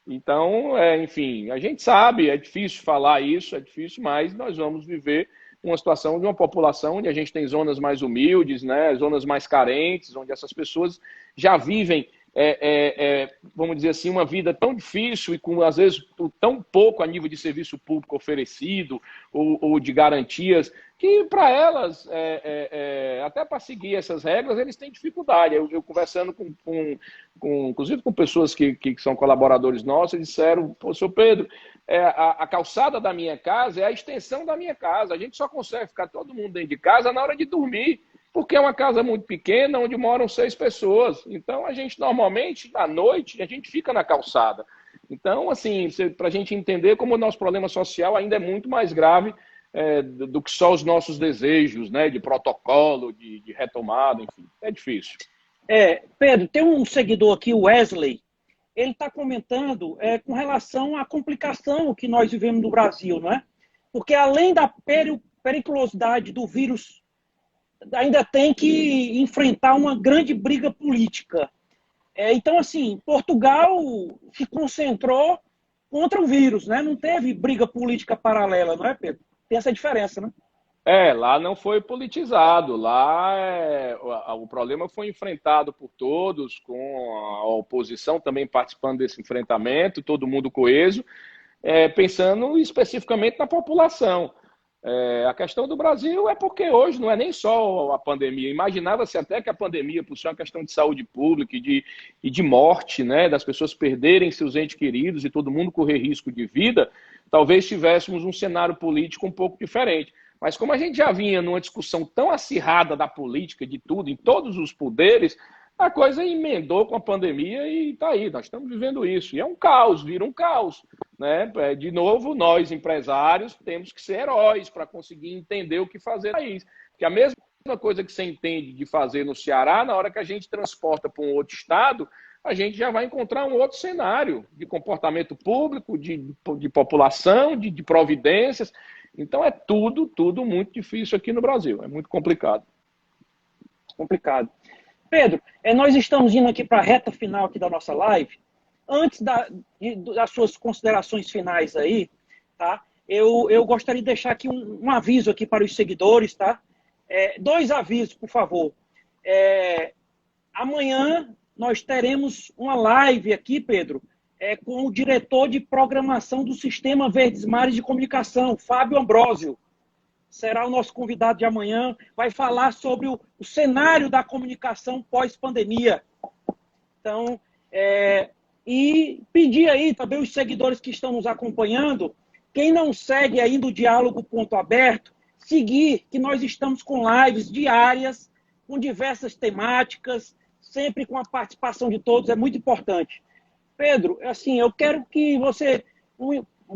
Então, enfim, a gente sabe, é difícil falar isso, é difícil, mas nós vamos viver uma situação de uma população onde a gente tem zonas mais humildes, né, zonas mais carentes, onde essas pessoas já vivem, vamos dizer assim, uma vida tão difícil e com, às vezes, tão pouco a nível de serviço público oferecido ou de garantias, que para elas, até para seguir essas regras, eles têm dificuldade. Eu conversando inclusive com pessoas que são colaboradores nossos, disseram, pô, seu Pedro, a calçada da minha casa é a extensão da minha casa. A gente só consegue ficar todo mundo dentro de casa na hora de dormir, porque é uma casa muito pequena, onde moram 6 pessoas. Então, a gente normalmente, à noite, a gente fica na calçada. Então, assim, para a gente entender como o nosso problema social ainda é muito mais grave do que só os nossos desejos, né, de protocolo, de retomada, enfim, é difícil. Pedro, tem um seguidor aqui, o Wesley, ele está comentando com relação à complicação que nós vivemos no Brasil, não é? Porque além da periculosidade do vírus, ainda tem que enfrentar uma grande briga política. Então, assim, Portugal se concentrou contra o vírus, né? Não teve briga política paralela, não é, Pedro? Tem essa diferença, né? Lá não foi politizado, lá o problema foi enfrentado por todos, com a oposição também participando desse enfrentamento, todo mundo coeso, pensando especificamente na população. A questão do Brasil é porque hoje não é nem só a pandemia. Imaginava-se até que a pandemia, por ser uma questão de saúde pública e de morte, né, das pessoas perderem seus entes queridos e todo mundo correr risco de vida, talvez tivéssemos um cenário político um pouco diferente. Mas como a gente já vinha numa discussão tão acirrada da política, de tudo, em todos os poderes, a coisa emendou com a pandemia e está aí, nós estamos vivendo isso. E é um caos, vira um caos. Né? De novo, nós, empresários, temos que ser heróis para conseguir entender o que fazer no país. Porque a mesma coisa que você entende de fazer no Ceará, na hora que a gente transporta para um outro estado, a gente já vai encontrar um outro cenário de comportamento público, de população, de providências. Então é tudo muito difícil aqui no Brasil, é muito complicado. Complicado. Pedro, nós estamos indo aqui para a reta final aqui da nossa live. Antes das suas considerações finais aí, tá? Eu gostaria de deixar aqui um aviso aqui para os seguidores, tá? 2 avisos, por favor. Amanhã nós teremos uma live aqui, Pedro, com o diretor de programação do Sistema Verdes Mares de Comunicação, Fábio Ambrósio. Será o nosso convidado de amanhã, vai falar sobre o cenário da comunicação pós-pandemia. Então, e pedir aí também os seguidores que estão nos acompanhando, quem não segue ainda o Diálogo Ponto Aberto, seguir, que nós estamos com lives diárias, com diversas temáticas, sempre com a participação de todos, é muito importante. Pedro, assim, eu quero que você,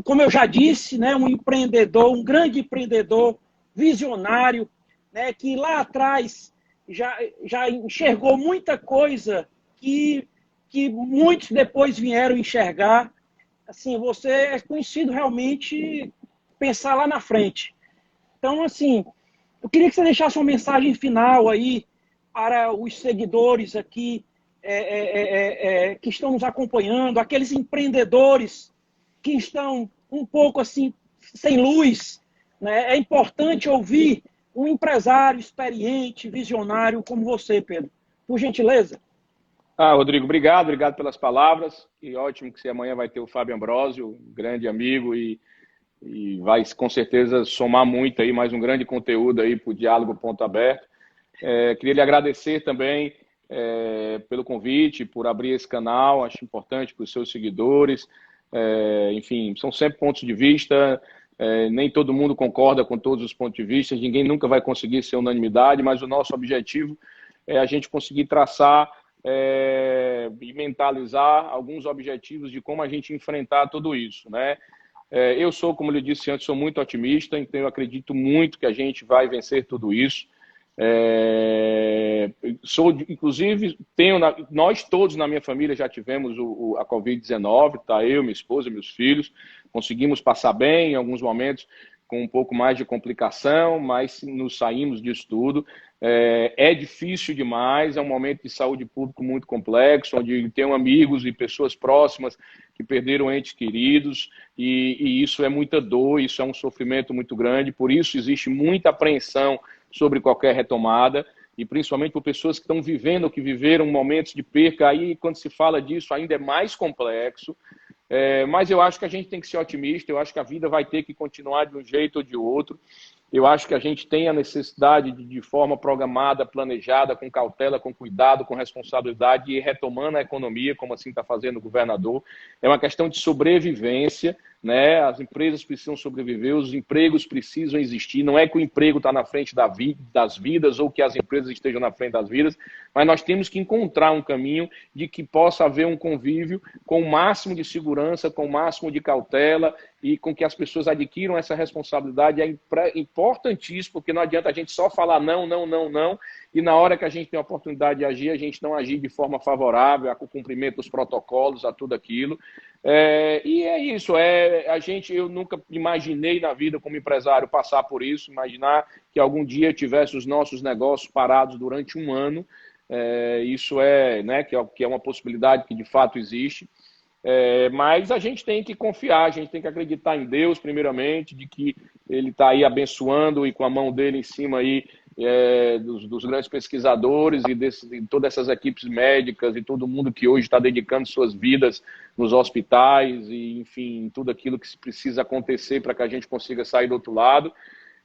como eu já disse, né, um empreendedor, um grande empreendedor, visionário, né, que lá atrás já enxergou muita coisa que muitos depois vieram enxergar. Assim, você é conhecido realmente pensar lá na frente. Então, assim, eu queria que você deixasse uma mensagem final aí para os seguidores aqui que estão nos acompanhando, aqueles empreendedores que estão um pouco assim sem luz, né? É importante ouvir um empresário experiente, visionário como você, Pedro. Por gentileza. Rodrigo, obrigado pelas palavras. Que ótimo que você amanhã vai ter o Fábio Ambrósio, um grande amigo e vai com certeza somar muito aí, mais um grande conteúdo aí para o Diálogo Ponto Aberto. Queria lhe agradecer também pelo convite, por abrir esse canal, acho importante para os seus seguidores. Enfim, são sempre pontos de vista, nem todo mundo concorda com todos os pontos de vista, ninguém nunca vai conseguir ser unanimidade, mas o nosso objetivo é a gente conseguir traçar e mentalizar alguns objetivos de como a gente enfrentar tudo isso, né? Eu sou, como eu disse antes, sou muito otimista, então eu acredito muito que a gente vai vencer tudo isso. Inclusive, nós todos na minha família já tivemos a Covid-19, tá? Eu, minha esposa, meus filhos, conseguimos passar bem em alguns momentos com um pouco mais de complicação, mas nos saímos disso tudo. É difícil demais, é um momento de saúde pública muito complexo, onde tenho amigos e pessoas próximas que perderam entes queridos, e isso é muita dor, isso é um sofrimento muito grande, por isso existe muita apreensão sobre qualquer retomada, e principalmente por pessoas que estão vivendo ou que viveram momentos de perca, aí quando se fala disso ainda é mais complexo. Mas eu acho que a gente tem que ser otimista, eu acho que a vida vai ter que continuar de um jeito ou de outro. Eu acho que a gente tem a necessidade de forma programada, planejada, com cautela, com cuidado, com responsabilidade, ir retomando a economia, como assim está fazendo o governador. É uma questão de sobrevivência, né? As empresas precisam sobreviver, os empregos precisam existir. Não é que o emprego está na frente das vidas ou que as empresas estejam na frente das vidas, mas nós temos que encontrar um caminho de que possa haver um convívio com o máximo de segurança, com o máximo de cautela e com que as pessoas adquiram essa responsabilidade. É importantíssimo, porque não adianta a gente só falar não, não, não, não, e na hora que a gente tem a oportunidade de agir, a gente não agir de forma favorável ao cumprimento dos protocolos, a tudo aquilo. E é isso, eu nunca imaginei na vida como empresário passar por isso, imaginar que algum dia tivesse os nossos negócios parados durante um ano. Isso né, que é uma possibilidade que de fato existe. Mas a gente tem que confiar, a gente tem que acreditar em Deus, primeiramente, de que Ele está aí abençoando e com a mão dele em cima aí dos grandes pesquisadores e de todas essas equipes médicas e todo mundo que hoje está dedicando suas vidas nos hospitais e, enfim, tudo aquilo que precisa acontecer para que a gente consiga sair do outro lado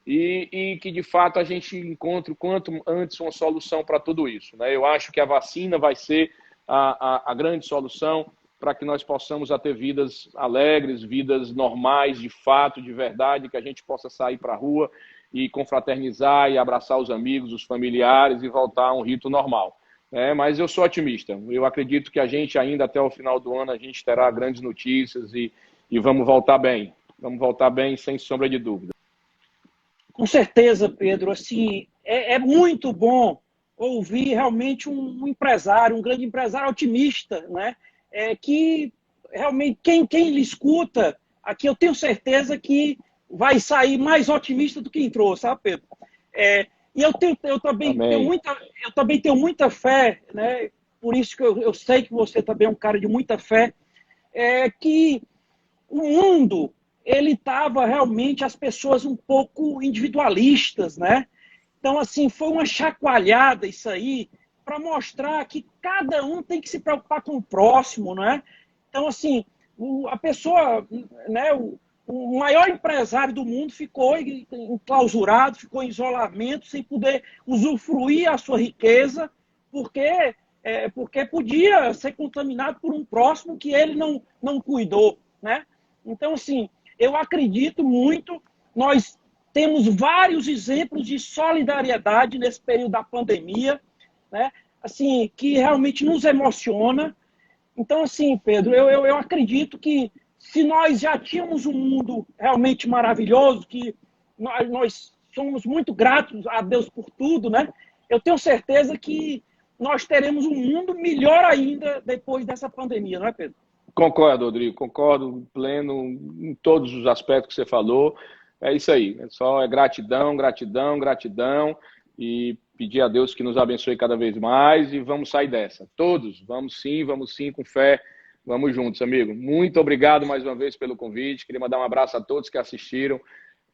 e que, de fato, a gente encontre o quanto antes uma solução para tudo isso, né? Eu acho que a vacina vai ser a grande solução para que nós possamos ter vidas alegres, vidas normais, de fato, de verdade, que a gente possa sair para a rua e confraternizar e abraçar os amigos, os familiares e voltar a um rito normal. Mas eu sou otimista. Eu acredito que a gente ainda até o final do ano a gente terá grandes notícias e vamos voltar bem. Vamos voltar bem, sem sombra de dúvida. Com certeza, Pedro. Assim, é muito bom ouvir realmente um empresário, um grande empresário otimista, né? Que realmente quem lhe escuta aqui, eu tenho certeza que vai sair mais otimista do que entrou, sabe, Pedro? E eu também tenho muita fé, né? Por isso que eu sei que você também é um cara de muita fé, que o mundo ele estava realmente as pessoas um pouco individualistas, né? Então, assim, foi uma chacoalhada isso aí para mostrar que cada um tem que se preocupar com o próximo, né? Então, assim, a pessoa, né, o maior empresário do mundo ficou enclausurado, ficou em isolamento, sem poder usufruir a sua riqueza, porque podia ser contaminado por um próximo que ele não cuidou, né? Então, assim, eu acredito muito, nós temos vários exemplos de solidariedade nesse período da pandemia, né? Assim, que realmente nos emociona. Então, assim, Pedro, eu acredito que se nós já tínhamos um mundo realmente maravilhoso, que nós somos muito gratos a Deus por tudo, né? Eu tenho certeza que nós teremos um mundo melhor ainda depois dessa pandemia, não é, Pedro? Concordo, Rodrigo, concordo pleno em todos os aspectos que você falou. É isso aí, só gratidão, gratidão, gratidão e pedir a Deus que nos abençoe cada vez mais e vamos sair dessa. Todos, vamos sim, com fé, vamos juntos, amigo. Muito obrigado mais uma vez pelo convite, queria mandar um abraço a todos que assistiram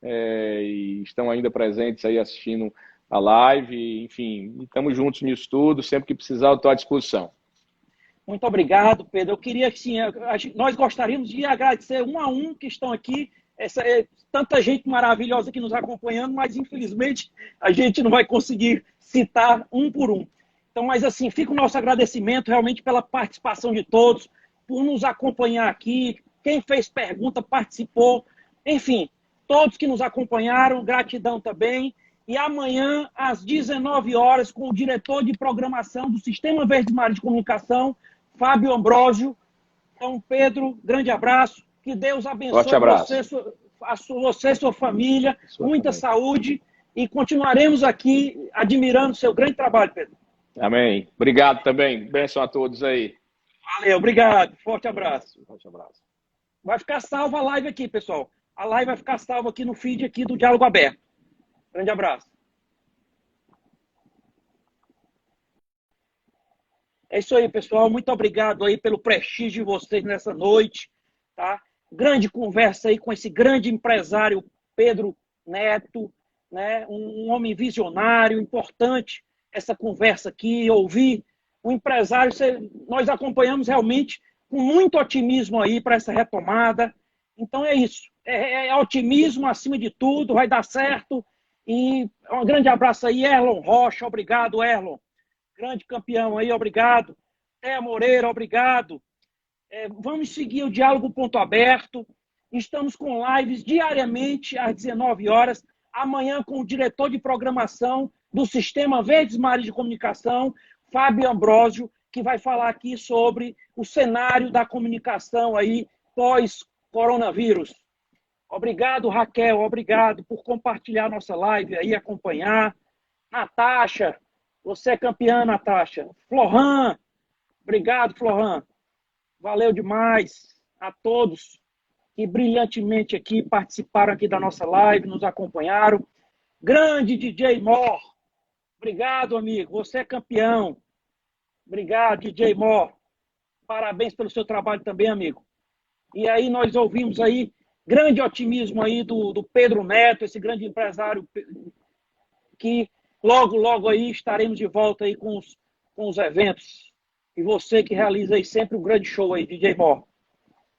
e estão ainda presentes aí assistindo a live, enfim, estamos juntos nisso tudo, sempre que precisar eu estou à disposição. Muito obrigado, Pedro. Eu queria que, sim, nós gostaríamos de agradecer um a um que estão aqui, tanta gente maravilhosa aqui nos acompanhando, mas infelizmente a gente não vai conseguir citar um por um. Então, mas assim, fica o nosso agradecimento realmente pela participação de todos, por nos acompanhar aqui, quem fez pergunta participou, enfim, todos que nos acompanharam, gratidão também. E amanhã, às 19 horas, com o diretor de programação do Sistema Verde Marinho de Comunicação, Fábio Ambrosio. Então, Pedro, grande abraço. Que Deus abençoe você, sua família, muita saúde e continuaremos aqui admirando seu grande trabalho, Pedro. Amém. Obrigado também. Bênção a todos aí. Valeu, obrigado. Forte abraço. Forte abraço. Vai ficar salva a live aqui, pessoal. A live vai ficar salva aqui no feed aqui do Diálogo Aberto. Grande abraço. É isso aí, pessoal. Muito obrigado aí pelo prestígio de vocês nessa noite, tá? Grande conversa aí com esse grande empresário Pedro Neto, né? Um homem visionário, importante essa conversa aqui, ouvir o empresário. Nós acompanhamos realmente com muito otimismo aí para essa retomada. Então é isso. É otimismo acima de tudo, vai dar certo. E um grande abraço aí, Erlon Rocha. Obrigado, Erlon. Grande campeão aí, obrigado. Thea Moreira, obrigado. Vamos seguir o Diálogo Ponto Aberto. Estamos com lives diariamente às 19 horas. Amanhã com o diretor de programação do Sistema Verdes Mares de Comunicação, Fábio Ambrósio, que vai falar aqui sobre o cenário da comunicação aí pós-coronavírus. Obrigado, Raquel, obrigado por compartilhar nossa live aí, acompanhar. Natasha, você é campeã, Natasha. Florhan, obrigado, Florhan. Valeu demais a todos que brilhantemente aqui participaram aqui da nossa live, nos acompanharam. Grande DJ Mor, obrigado, amigo, você é campeão. Obrigado, DJ Mor. Parabéns pelo seu trabalho também, amigo. E aí nós ouvimos aí grande otimismo aí do Pedro Neto, esse grande empresário que logo aí estaremos de volta aí com os eventos. E você que realiza aí sempre um grande show aí, DJ Mor.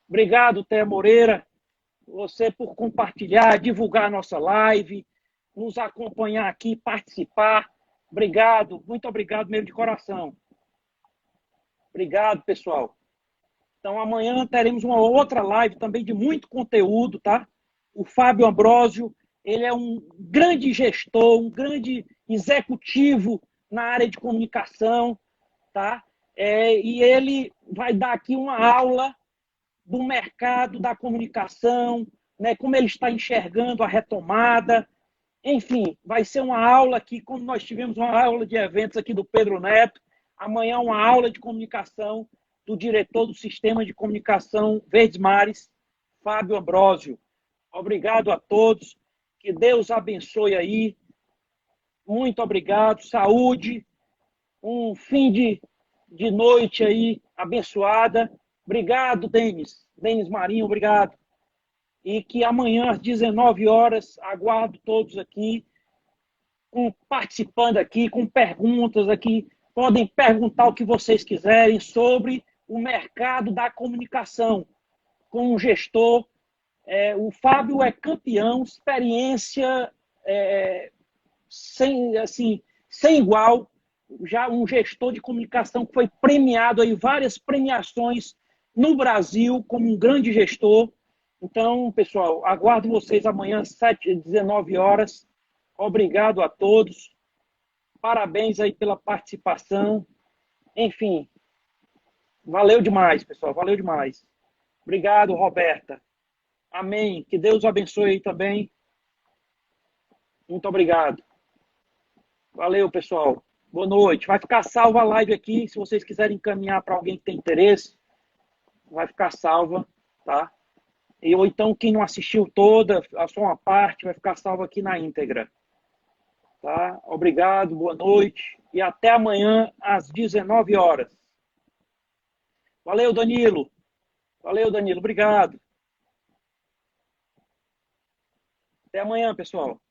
Obrigado, Té Moreira, você por compartilhar, divulgar a nossa live, nos acompanhar aqui, participar. Obrigado, muito obrigado mesmo de coração. Obrigado, pessoal. Então, amanhã teremos uma outra live também de muito conteúdo, tá? O Fábio Ambrósio, ele é um grande gestor, um grande executivo na área de comunicação, tá? E ele vai dar aqui uma aula do mercado da comunicação, né? Como ele está enxergando a retomada. Enfim, vai ser uma aula aqui, como nós tivemos uma aula de eventos aqui do Pedro Neto, amanhã uma aula de comunicação do diretor do Sistema de Comunicação Verdes Mares, Fábio Ambrósio. Obrigado a todos, que Deus abençoe aí. Muito obrigado, saúde, um fim de noite aí abençoada. Obrigado, Denis Marinho, obrigado. E que amanhã às 19 horas, aguardo todos aqui, participando aqui, com perguntas aqui. Podem perguntar o que vocês quiserem sobre o mercado da comunicação com um gestor. O Fábio é campeão, experiência sem igual, já um gestor de comunicação que foi premiado em várias premiações no Brasil como um grande gestor. Então, pessoal, aguardo vocês amanhã às 19 horas. Obrigado a todos. Parabéns aí pela participação. Enfim, valeu demais, pessoal. Valeu demais. Obrigado, Roberta. Amém. Que Deus abençoe aí também. Muito obrigado. Valeu, pessoal. Boa noite. Vai ficar salva a live aqui, se vocês quiserem encaminhar para alguém que tem interesse. Vai ficar salva, tá? Ou então, quem não assistiu toda, só uma parte, vai ficar salva aqui na íntegra. Tá? Obrigado, boa noite. E até amanhã, às 19 horas. Valeu, Danilo. Valeu, Danilo. Obrigado. Até amanhã, pessoal.